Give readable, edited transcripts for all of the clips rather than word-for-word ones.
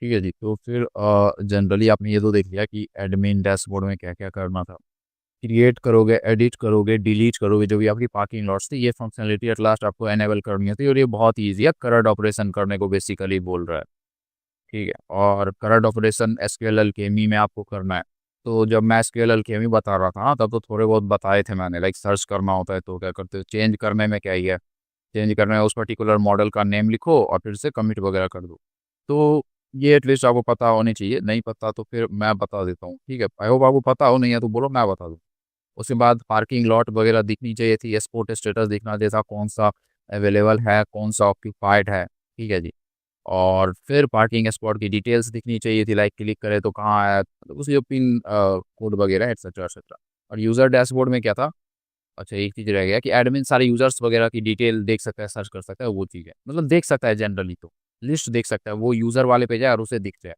ठीक है जी। तो फिर जनरली आपने ये तो देख लिया कि एडमिन डैशबोर्ड में क्या क्या करना था। क्रिएट करोगे, एडिट करोगे, डिलीट करोगे, जो भी आपकी पार्किंग लॉट्स थी, ये फंक्शनलिटी एट लास्ट आपको एनेबल करनी थी, और ये बहुत ईजी है, करंट ऑपरेशन करने को बेसिकली बोल रहा है। ठीक है, और करंट ऑपरेशन एसक्यूएल अल्केमी में आपको करना है। तो जब मैं एसक्यूएल अल्केमी बता रहा था ना, तब तो थोड़े बहुत बताए थे मैंने, लाइक सर्च करना होता है तो क्या करते हो, चेंज करने में क्या ही है, चेंज करने में उस पर्टिकुलर मॉडल का नेम लिखो और फिर से कमिट वगैरह कर दो। तो ये एटलीस्ट आपको पता होनी चाहिए, नहीं पता तो फिर मैं बता देता हूँ। ठीक है, आई होप आपको पता हो, नहीं है तो बोलो मैं बता दूँ। उसके बाद पार्किंग लॉट वगैरह दिखनी चाहिए थी, एक्सपोर्ट स्टेटस दिखना चाहिए था, कौन सा अवेलेबल है, कौन सा ऑक्यूपाइड है। ठीक है जी। और फिर पार्किंग स्पॉट की डिटेल्स दिखनी चाहिए थी, लाइक क्लिक करें तो कहाँ है, मतलब उसकी जो पिन कोड वगैरह एक्सेट्रा एक्सेट्रा। और यूज़र डैशबोर्ड में क्या था, अच्छा एक चीज़ रह गया कि एडमिन सारे यूजर्स वगैरह की डिटेल देख सकता है, सर्च कर सकता है, वो चीज़ है, मतलब देख सकता है जनरली, तो लिस्ट देख सकता है, वो यूज़र वाले पे जाए और उसे दिख जाए।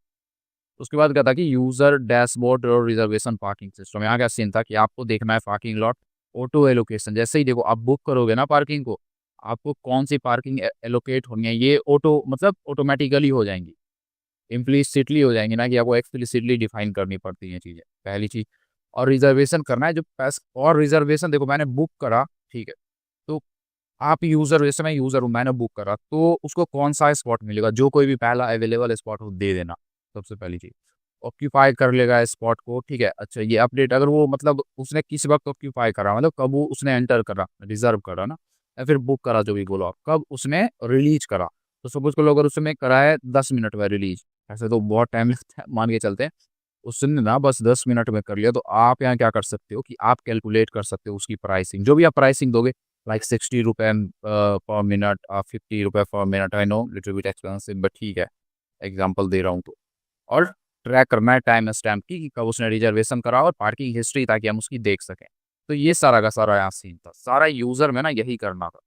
उसके बाद क्या था कि यूज़र डैशबोर्ड और रिजर्वेशन पार्किंग सिस्टम, यहाँ का सीन था कि आपको देखना है पार्किंग लॉट ऑटो एलोकेशन। जैसे ही देखो आप बुक करोगे ना पार्किंग को, आपको कौन सी पार्किंग एलोकेट होनी है, ये ऑटो मतलब ऑटोमेटिकली हो जाएंगी, इम्प्लिसिटली हो जाएंगी, ना कि आपको एक्सप्लिसिटली डिफाइन करनी पड़ती हैं चीज़ें, पहली चीज़। और रिजर्वेशन करना है जो पैसा, और रिजर्वेशन देखो मैंने बुक करा, ठीक है, तो आप यूज़र, जैसे मैं यूज़र हूँ, मैंने बुक करा, तो उसको कौन सा स्पॉट मिलेगा, जो कोई भी पहला अवेलेबल स्पॉट हो दे देना, सबसे पहली चीज़। ऑक्यूपाई कर लेगा स्पॉट को, ठीक है। अच्छा ये अपडेट अगर वो मतलब उसने किस वक्त ऑक्यूपाई करा, मतलब कब वो उसने एंटर करा, रिजर्व करा ना, या फिर बुक करा, जो भी बोलो आप, कब उसने रिलीज करा। तो सपोज को अगर उसने करा है 10 मिनट में रिलीज, ऐसे तो बहुत टाइम लगता है, मान के चलते हैं उसने ना बस 10 मिनट में कर लिया, तो आप यहाँ क्या कर सकते हो कि आप कैलकुलेट कर सकते हो उसकी प्राइसिंग, जो भी आप प्राइसिंग दोगे, लाइक 60 रुपए पर मिनट, 50 रुपए पर minute, I know little bit expensive but ठीक है, एग्जाम्पल दे रहा हूँ तो। और ट्रैक करना है टाइम स्टैम्प की कि कब उसने रिजर्वेशन करा, और पार्किंग हिस्ट्री, ताकि हम उसकी देख सकें। तो ये सारा का सारा यहाँ सीन था, सारा यूजर में ना यही करना था।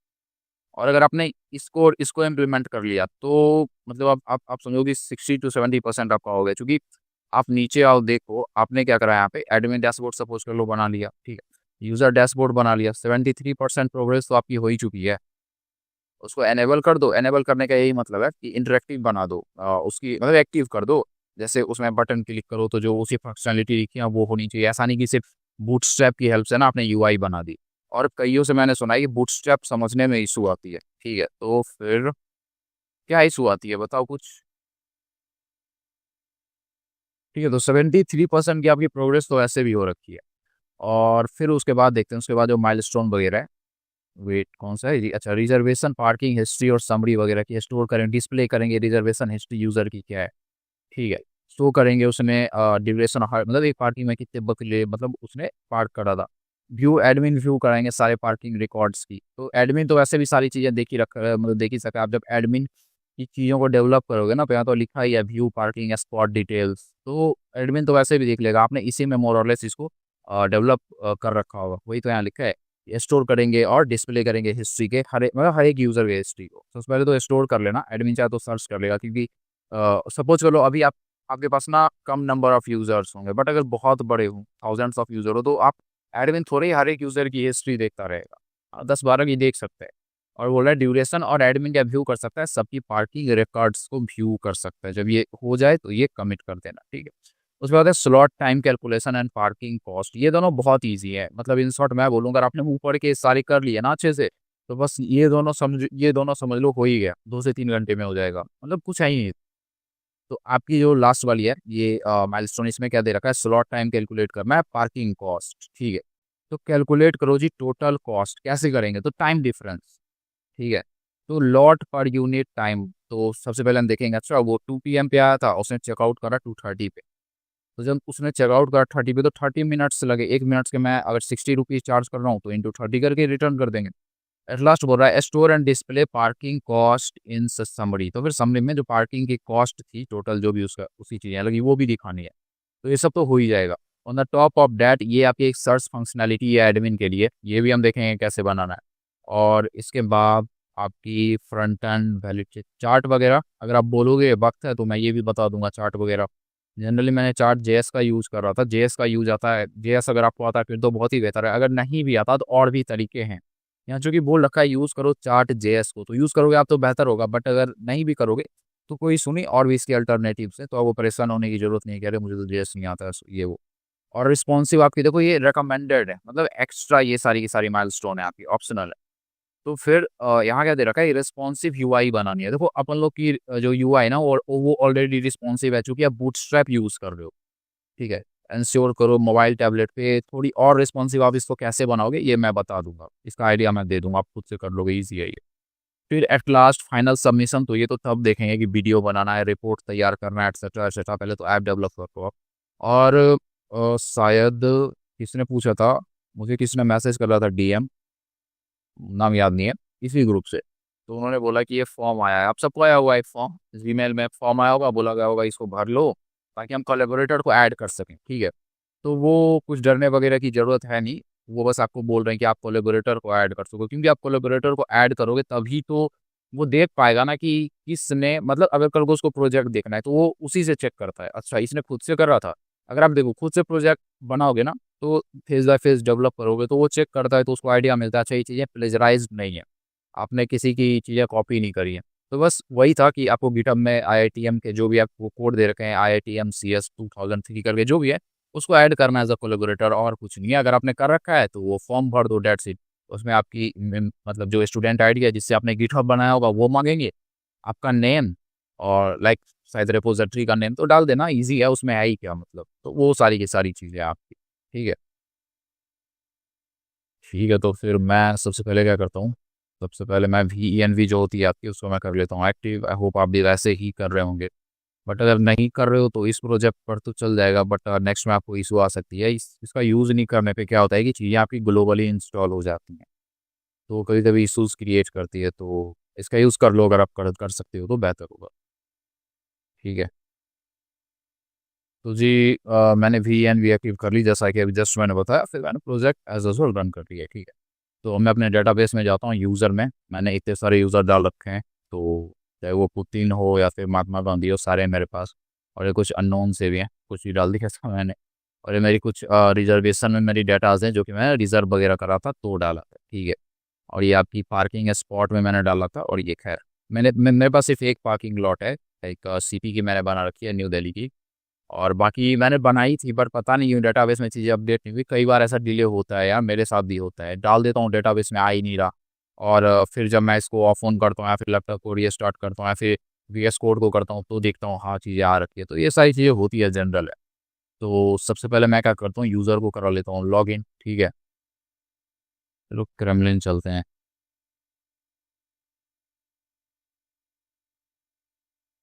और अगर आपने इसको इसको इम्प्लीमेंट कर लिया, तो मतलब आप समझो कि 60 to 70% आपका हो गया, क्योंकि आप नीचे आओ, देखो आपने क्या करा है यहाँ पे, एडमिन डैशबोर्ड सपोज कर लो बना लिया, ठीक है, यूजर डैशबोर्ड बना लिया, 73% प्रोग्रेस तो आपकी हो ही चुकी है। उसको एनेबल कर दो, एनेबल करने का यही मतलब है कि इंटरेक्टिव बना दो, उसकी मतलब एक्टिव कर दो। जैसे उसमें बटन क्लिक करो तो जो उसी फंक्शनलिटी लिखी है वो होनी चाहिए, ऐसा नहीं कि सिर्फ बूटस्ट्रैप की हेल्प से ना आपने यूआई बना दी। और कईयों से मैंने सुना है कि बूटस्ट्रैप समझने में इशू आती है, ठीक है, तो फिर क्या इशू आती है बताओ कुछ। ठीक है, तो 73% की आपकी प्रोग्रेस तो ऐसे भी हो रखी है। और फिर उसके बाद देखते हैं, उसके बाद जो माइलस्टोन वगैरह है, वेट कौन सा है अच्छा, रिजर्वेशन पार्किंग हिस्ट्री और समरी वगैरह की स्टोर करेंगे, डिस्प्ले करेंगे रिजर्वेशन हिस्ट्री यूजर की क्या है। ठीक है, शो करेंगे उसमें ड्यूरेशन, मतलब एक पार्किंग में कितने बकले मतलब उसने पार्क करा था। व्यू एडमिन व्यू कराएंगे सारे पार्किंग रिकॉर्ड्स की, तो एडमिन तो वैसे भी सारी चीज़ें देख ही रख मतलब देख ही सके। आप जब एडमिन की चीज़ों को डेवलप करोगे ना, तो यहाँ तो लिखा ही है व्यू पार्किंग स्पॉट डिटेल्स, तो एडमिन तो वैसे भी देख लेगा, आपने इसी में मोर और लेस इसको डेवलप कर रखा होगा, वही तो यहाँ लिखा है। स्टोर करेंगे और डिस्प्ले करेंगे हिस्ट्री के मतलब हर एक यूजर के हिस्ट्री को। सबसे पहले तो स्टोर कर लेना, एडमिन चाहे तो सर्च कर लेगा, क्योंकि सपोज करो अभी आप आपके पास ना कम नंबर ऑफ यूजर्स होंगे, बट अगर बहुत बड़े हो, थाउजेंड्स ऑफ यूजर हो, तो आप एडमिन थोड़े ही हर एक यूजर की हिस्ट्री देखता रहेगा, 10-12 की देख सकते हैं। और बोल रहा है ड्यूरेशन, और एडमिन क्या व्यू कर सकता है, सबकी पार्किंग रिकॉर्ड्स को व्यू कर सकता है। जब ये हो जाए तो ये कमिट कर देना, ठीक है। उसके बाद है slot time calculation and parking cost, ये दोनों बहुत ईजी है, मतलब इन शॉर्ट मैं बोलूँ, अगर आपने ऊपर के सारे कर लिए ना अच्छे से, तो बस ये दोनों समझ लो हो ही गया, 2 से 3 घंटे में हो जाएगा, मतलब कुछ है ही नहीं। तो आपकी जो लास्ट वाली है ये माइलस्टोन, इसमें क्या दे रखा है, स्लॉट टाइम कैलकुलेट करना है, पार्किंग कॉस्ट, ठीक है। तो कैलकुलेट करो जी टोटल कॉस्ट, कैसे करेंगे, तो टाइम डिफरेंस, ठीक है। तो लॉट पर यूनिट टाइम, तो सबसे पहले हम देखेंगे, अच्छा वो 2 PM पे आया था, उसने चेकआउट करा 2:30 पे, तो जब उसने चेकआउट करा 30 पे, तो 30 मिनट्स लगे, 1 मिनट के मैं अगर 60 रुपीज़ चार्ज कर रहा हूँ, तो इंटू 30 करके रिटर्न कर देंगे। एट लास्ट बोल रहा है store and display parking cost in summary, तो फिर समरी में जो पार्किंग की कॉस्ट थी टोटल, जो भी उसका उसी चीज़ें लगी, वो भी दिखानी है। तो ये सब तो हो ही जाएगा। On the top of that ये आपकी एक सर्च फंक्शनैलिटी है एडमिन के लिए, ये भी हम देखेंगे कैसे बनाना है। और इसके बाद आपकी फ्रंट एंड वैलिड चार्ट वगैरह, अगर आप बोलोगे वक्त है तो मैं ये भी बता दूंगा चार्ट वगैरह। जनरली मैंने चार्ट जेएस का यूज़ कर रहा था, जेएस का यूज आता है, जेएस अगर आपको आता है फिर तो बहुत ही बेहतर है, अगर नहीं भी आता तो और भी तरीके हैं। यहाँ जो कि बोल रखा है यूज़ करो चार्ट जेएस को, तो यूज़ करोगे आप तो बेहतर होगा, बट अगर नहीं भी करोगे तो कोई सुनी और भी इसके अल्टरनेटिव्स है, तो आपको परेशान होने की जरूरत नहीं है कि अरे मुझे तो जेएस नहीं आता है, ये वो। और रिस्पॉन्सिव आपकी देखो ये रिकमेंडेड है, मतलब एक्स्ट्रा ये सारी की सारी माइलस्टोन है आपकी, ऑप्शनल है। तो फिर यहाँ क्या दे रखा है, रिस्पॉन्सिव यूआई बनानी है। देखो अपन लोग की जो यूआई ना वो ऑलरेडी रिस्पॉन्सिव है, चूंकि आप बूटस्ट्रैप यूज कर रहे हो, ठीक है। इंश्योर करो मोबाइल टैबलेट पे थोड़ी और रिस्पॉन्सिव आप इसको कैसे बनाओगे ये मैं बता दूंगा, इसका आइडिया मैं दे दूंगा, आप खुद से कर लोगे, ईजी है ये। फिर एट लास्ट फाइनल सबमिशन, तो ये तो तब देखेंगे कि वीडियो बनाना है, रिपोर्ट तैयार करना है, एक्सेट्रा एक्सेट्रा। पहले तो ऐप डेवलप करो आप। और शायद किसने पूछा था मुझे, किसी ने मैसेज कर रहा था डीएम, नाम याद नहीं है, इसी ग्रुप से। तो उन्होंने बोला कि ये फॉर्म आया है, आप सबको आया हुआ है फॉर्म, जीमेल में फॉर्म आया होगा, बोला गया होगा इसको भर लो ताकि हम कोलैबोरेटर को ऐड कर सकें, ठीक है। तो वो कुछ डरने वगैरह की जरूरत है नहीं, वो बस आपको बोल रहे हैं कि आप कोलैबोरेटर को ऐड कर सको, क्योंकि आप कोलैबोरेटर को ऐड करोगे तभी तो वो देख पाएगा ना कि किसने, मतलब अगर कल को उसको प्रोजेक्ट देखना है तो वो उसी से चेक करता है, अच्छा इसने खुद से कर रहा था। अगर आप देखो खुद से प्रोजेक्ट बनाओगे ना, तो फेज बाय फेज डेवलप करोगे तो वो चेक करता है, तो उसको आइडिया मिलता है अच्छा ये चीज़ें प्लेजराइज नहीं है, आपने किसी की चीज़ें कॉपी नहीं करी है। तो बस वही था कि आपको गिटहब में आईआईटीएम के जो भी आपको कोड दे रखे हैं, IITM CS 2003 करके जो भी है, उसको ऐड करना एज अ कोलेबोरेटर, और कुछ नहीं है। अगर आपने कर रखा है तो वो फॉर्म भर दो, डेट्स इट। उसमें आपकी मतलब जो स्टूडेंट आईडी है जिससे आपने गिटहब बनाया होगा वो मांगेंगे, आपका नेम और लाइक शायद रिपोजिटरी का नेम तो डाल देना, इजी है, उसमें है ही क्या, मतलब तो वो सारी की सारी चीज़ें आपकी, ठीक है। ठीक है, तो फिर मैं सबसे पहले क्या करता हूँ, सबसे पहले मैं VENV जो होती है आपकी उसको मैं कर लेता हूँ एक्टिव। आई होप आप भी वैसे ही कर रहे होंगे, बट अगर नहीं कर रहे हो तो इस प्रोजेक्ट पर तो चल जाएगा, बट नेक्स्ट में आपको इशू आ सकती है। इसका यूज़ नहीं करने पे क्या होता है कि चीज़ें आपकी ग्लोबली इंस्टॉल हो जाती हैं, तो कभी कभी इशूज़ क्रिएट करती है। तो इसका यूज़ कर लो, अगर आप कर सकते हो तो बेहतर होगा, ठीक है। तो जी मैंने VENV एक्टिव कर ली, जैसा कि अभी जस्ट मैंने बताया, फिर मैंने प्रोजेक्ट एज यूजुअल रन कर लिया, ठीक है। तो मैं अपने डेटाबेस में जाता हूँ, यूज़र में मैंने इतने सारे यूज़र डाल रखे हैं, तो चाहे वो पुतिन हो या फिर महात्मा गांधी हो, सारे हैं मेरे पास। और ये कुछ अननोन से भी हैं, कुछ ही डाल दिया था मैंने। और ये मेरी कुछ रिजर्वेशन में मेरी डेटाज हैं जो कि मैं रिजर्व वगैरह करा था तो डाला था, ठीक है। और ये आपकी पार्किंग स्पॉट में मैंने डाला था, और ये खैर मेरे पास सिर्फ एक पार्किंग लॉट है, एक CP की मैंने बना रखी है, न्यू दिल्ली की। और बाकी मैंने बनाई थी, बट पता नहीं क्यों डेटाबेस में चीज़ें अपडेट नहीं हुई। कई बार ऐसा डिले होता है यार, मेरे साथ भी होता है, डाल देता हूँ डेटाबेस में, आ ही नहीं रहा। और फिर जब मैं इसको ऑफ ऑन करता हूँ या फिर लैपटॉप को रीस्टार्ट करता हूँ या फिर VS कोड को करता हूँ तो देखता हूँ हाँ चीज़ें आ रखी है। तो ये सारी चीज़ें होती है, जनरल है। तो सबसे पहले मैं क्या करता हूँ, यूज़र को करा लेता हूँ लॉग इन, ठीक है। चलो क्रेमलिन चलते हैं।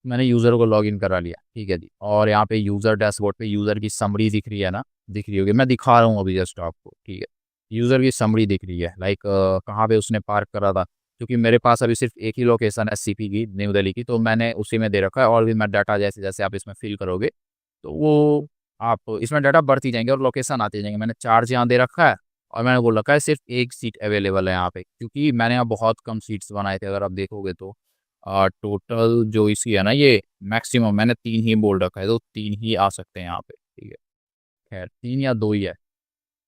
मैंने यूज़र को लॉगिन करा लिया, ठीक है जी। और यहाँ पे यूज़र डैशबोर्ड पे यूज़र की समरी दिख रही है ना, दिख रही होगी, मैं दिखा रहा हूँ अभी जस्ट आपको, ठीक है। यूज़र की समरी दिख रही है, लाइक कहाँ पे उसने पार्क करा था, क्योंकि मेरे पास अभी सिर्फ एक ही लोकेशन है CP की, न्यू दिल्ली की, तो मैंने उसी में दे रखा है। और भी मैं डाटा जैसे जैसे आप इसमें फिल करोगे तो वो आप इसमें डाटा बढ़ती जाएंगे और लोकेशन आते जाएंगे। मैंने चार्ज यहाँ दे रखा है, और मैंने बोल रखा है सिर्फ एक सीट अवेलेबल है यहाँ पे, क्योंकि मैंने यहाँ बहुत कम सीट्स बनाए थे, अगर आप देखोगे तो। टोटल जो इसकी है ना, ये मैक्सिमम मैंने 3 ही बोल रखा है, तो 3 ही आ सकते हैं यहाँ पे, ठीक है। खैर 3 या 2 ही है।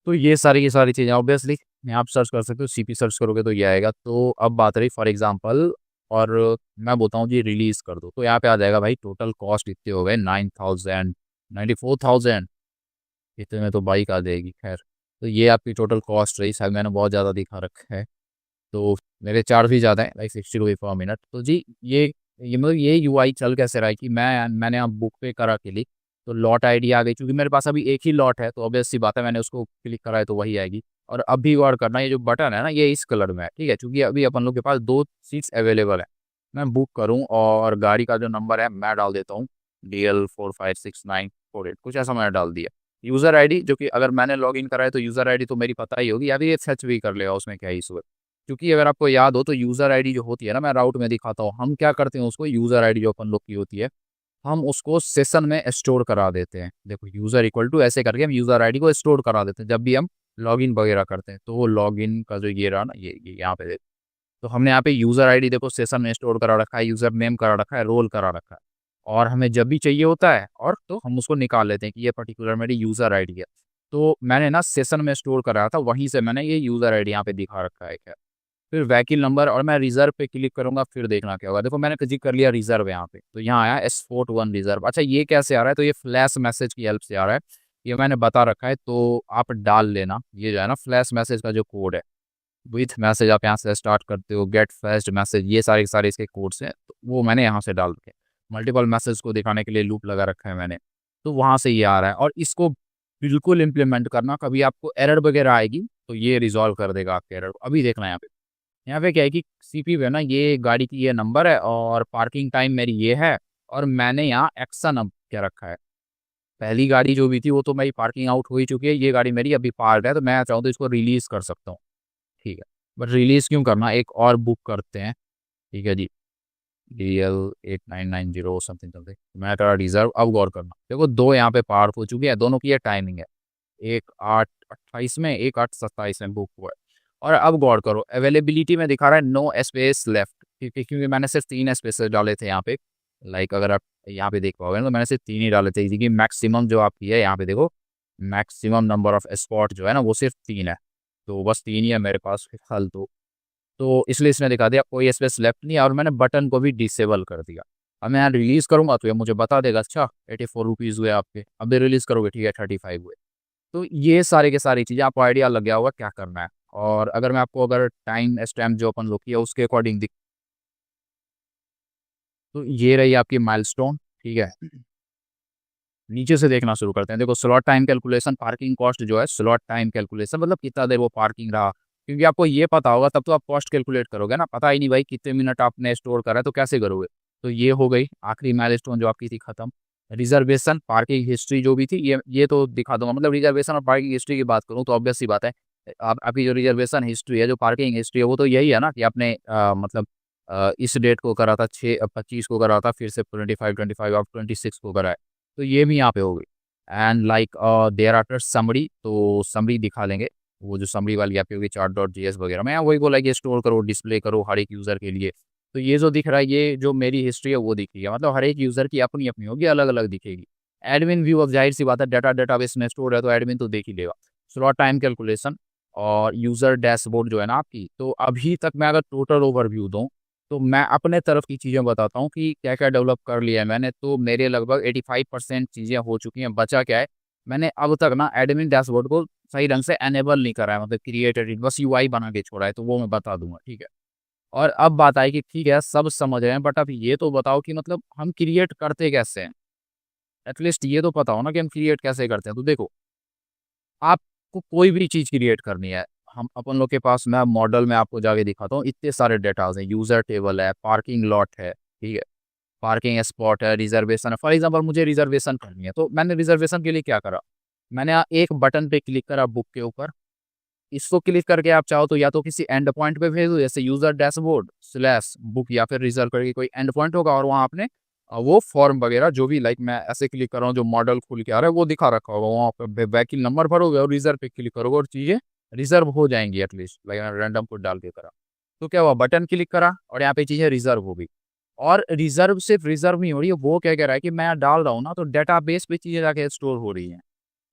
तो ये सारी की सारी चीज़ें ऑब्वियसली यहाँ आप सर्च कर सकते हो, CP सर्च करोगे तो ये आएगा। तो अब बात रही फॉर एग्जांपल, और मैं बोलता हूँ जी रिलीज़ कर दो, तो यहाँ पे आ जाएगा भाई टोटल कॉस्ट इतने हो गए 9,000, 94,000, इतने में तो बाइक आ जाएगी। खैर तो ये आपकी टोटल कॉस्ट रही, शायद मैंने बहुत ज़्यादा दिखा रखा है, तो मेरे चार्ज भी ज़्यादा है, लाइक 60 रुपये पर मिनट। तो जी ये मतलब ये UI चल कैसे रहा है कि मैंने यहाँ बुक पे करा क्लिक, तो लॉट आईडी आ गई, क्योंकि मेरे पास अभी एक ही लॉट है, तो ऑब्वियस सी बात है मैंने उसको क्लिक करा है तो वही आएगी। और अभी गौर करना, ये जो बटन है ना ये इस कलर में है, ठीक है, क्योंकि अभी अपन लोग के पास 2 सीट्स अवेलेबल है। मैं बुक करूँ और गाड़ी का जो नंबर है मैं डाल देता हूँ, DL456948, कुछ ऐसा मैंने डाल दिया। यूज़र आईडी, जो कि अगर मैंने लॉग इन करा है तो यूज़र आईडी तो मेरी पता ही होगी, या फिर ये सर्च भी कर लेगा, उसमें क्या इशू है। क्योंकि अगर आपको याद हो तो यूज़र आईडी जो होती है ना, मैं राउट में दिखाता हूँ, हम क्या करते हैं उसको, यूज़र आईडी जो अपन लोग की होती है, हम उसको सेशन में स्टोर करा देते हैं। देखो यूज़र इक्वल टू ऐसे करके हम यूज़र आईडी को स्टोर करा देते हैं जब भी हम लॉगिन वगैरह करते हैं। तो वो लॉगिन का जो ये रहा ना, ये यहाँ पे देखो, तो हमने यहाँ पे यूज़र आईडी देखो सेशन में स्टोर करा रखा है, यूज़र नेम करा रखा है, रोल करा रखा है। और हमें जब भी चाहिए होता है और तो हम उसको निकाल लेते हैं कि ये पर्टिकुलर मेरी यूज़र आईडी है। तो मैंने ना सेशन में स्टोर करा था, वहीं से मैंने ये यूज़र आईडी यहाँ पे दिखा रखा है। फिर व्हीकल नंबर, और मैं रिजर्व पे क्लिक करूंगा, फिर देखना क्या होगा। देखो मैंने क्लिक कर लिया रिजर्व यहाँ पे, तो यहाँ आया S41 रिजर्व। अच्छा ये कैसे आ रहा है, तो ये फ्लैश मैसेज की हेल्प से आ रहा है, ये मैंने बता रखा है, तो आप डाल लेना। ये जो है ना फ्लैश मैसेज का जो कोड है, विथ मैसेज आप यहाँ से स्टार्ट करते हो, गेट फर्स्ट मैसेज, ये सारे सारे इसके कोड्स हैं, तो वो मैंने यहाँ से डाल रखे। मल्टीपल मैसेज को दिखाने के लिए लूप लगा रखा है मैंने, तो वहाँ से ये आ रहा है। और इसको बिल्कुल इम्प्लीमेंट करना, कभी आपको एरर वगैरह आएगी तो ये रिजॉल्व कर देगा आपके एरर को। अभी देखना यहाँ पे, यहाँ पे क्या है कि सीपी है ना, ये गाड़ी की ये नंबर है और पार्किंग टाइम मेरी ये है, और मैंने यहाँ एक्शन अब क्या रखा है। पहली गाड़ी जो भी थी वो तो मेरी पार्किंग आउट हो ही चुकी है, ये गाड़ी मेरी अभी पार्क है, तो मैं चाहूँ तो इसको रिलीज कर सकता हूँ। ठीक है, बट रिलीज क्यों करना, एक और बुक करते हैं। ठीक है जी, DL8990 समथिंग समथिंग, मैं करा रिजर्व। अब गौर करना, देखो दो यहाँ पे पार्क हो चुकी है, दोनों की ये टाइमिंग है, एक 8:28 में, एक 8:27 में बुक हुआ है। और अब गौर करो, अवेलेबिलिटी में दिखा रहा है नो स्पेस लेफ्ट, क्योंकि मैंने सिर्फ 3 स्पेसेस डाले थे यहाँ पे। लाइक अगर आप यहाँ पे देख पाओगे ना, तो मैंने सिर्फ 3 ही डाले थे, क्योंकि मैक्सिमम जो आपकी है यहाँ पे देखो, मैक्सिमम नंबर ऑफ स्पॉट जो है ना वो सिर्फ 3 है, तो बस 3 ही है मेरे पास फिलहाल। तो इसलिए इसने दिखा दिया कोई स्पेस लेफ्ट नहीं है, और मैंने बटन को भी डिसेबल कर दिया। अब मैं यहाँ रिलीज करूंगा तो ये मुझे बता देगा, अच्छा 84 रुपीज़ हुए आपके। अब भी रिलीज करोगे, ठीक है 35 हुए। तो ये सारे के सारी चीज़ें आपको आइडिया लग गया होगा क्या करना है। और अगर मैं आपको अगर टाइम स्टैम्प जो अपन लोग किया उसके अकॉर्डिंग दिख, तो ये रही आपकी माइलस्टोन। ठीक है, नीचे से देखना शुरू करते हैं। देखो slot time calculation, parking cost जो है, स्लॉट टाइम कैलकुलेशन मतलब कितना देर वो पार्किंग रहा, क्योंकि आपको ये पता होगा तब तो आप कॉस्ट कैलकुलेट करोगे ना। पता ही नहीं भाई कितने मिनट आपने स्टोर करा है, तो कैसे करोगे। तो ये हो गई आखिरी माइलस्टोन जो आपकी थी खत्म। रिजर्वेशन, पार्किंग हिस्ट्री जो भी थी, ये तो दिखा दूंगा। मतलब रिजर्वेशन और पार्किंग हिस्ट्री की बात करूँ तो ऑब्वियस सी बात है, आप आपकी जो रिजर्वेशन हिस्ट्री है, जो पार्किंग हिस्ट्री है, वो तो यही है ना कि आपने मतलब इस डेट को करा था, 6/25 को करा था, फिर से 25 और 26 को करा है, तो ये भी यहाँ पे हो गई। And like there after summary, तो समरी दिखा लेंगे, वो जो समरी वाली यहाँ पे होगी chart.js वगैरह में, वही बोला कि स्टोर करो, डिस्प्ले करो हर एक यूज़र के लिए। तो ये जो दिख रहा है, ये जो मेरी हिस्ट्री है वो दिख रही है, मतलब हर एक यूज़र की अपनी अपनी होगी, अलग अलग दिखेगी। एडमिन व्यू, अब जाहिर सी बात है डेटाबेस में स्टोर है तो एडमिन तो देख ही लेगा। स्लॉट टाइम कैलकुलेशन और यूज़र डैशबोर्ड जो है ना आपकी, तो अभी तक मैं अगर टोटल ओवरव्यू दूँ, तो मैं अपने तरफ की चीज़ें बताता हूँ कि क्या क्या डेवलप कर लिया है मैंने। तो मेरे लगभग 85% चीज़ें हो चुकी हैं। बचा क्या है, मैंने अब तक ना एडमिन डैशबोर्ड को सही ढंग से एनेबल नहीं करा है, मतलब क्रिएटेड, बस यूआई बना के छोड़ा है, तो वो मैं बता दूंगा। ठीक है, और अब बात आई कि ठीक है सब समझ रहे हैं, बट अब ये तो बताओ कि मतलब हम क्रिएट करते कैसे हैं। एटलीस्ट ये तो पता हो ना कि हम क्रिएट कैसे करते हैं। तो देखो, आपको कोई भी चीज़ क्रिएट करनी है, हम अपन लोग के पास, मैं मॉडल में आपको जाके दिखाता हूँ, इतने सारे डेटाज हैं। यूज़र टेबल है, पार्किंग लॉट है, ठीक है, पार्किंग स्पॉट है, रिजर्वेशन है। फॉर एग्जांपल मुझे रिजर्वेशन करनी है, तो मैंने रिजर्वेशन के लिए क्या करा, मैंने यहाँ एक बटन पे क्लिक करा बुक के ऊपर। इसको क्लिक करके आप चाहो तो या तो किसी एंड पॉइंट पे भेज दो, जैसे यूजर डैशबोर्ड स्लैश बुक, या फिर रिजर्व करके कोई एंड पॉइंट होगा, और वहाँ आपने वो फॉर्म वगैरह जो भी, लाइक मैं ऐसे क्लिक कर रहा हूँ, जो मॉडल खुल के आ रहा है वो दिखा रखा होगा, वहाँ पे व्हीकल नंबर भरोगे और रिजर्व पे क्लिक करोगे और चीज़ें रिजर्व हो जाएंगी। एटलीस्ट लाइक रैंडम कोड डाल के करा, तो क्या हुआ, बटन क्लिक करा और यहाँ पे चीज़ें रिजर्व हो गई। और रिजर्व सिर्फ रिजर्व नहीं हो रही है, वो क्या कह रहा है कि मैं यहाँ डाल रहा हूँ ना, तो डेटाबेस पे चीज़ें जाके स्टोर हो रही हैं।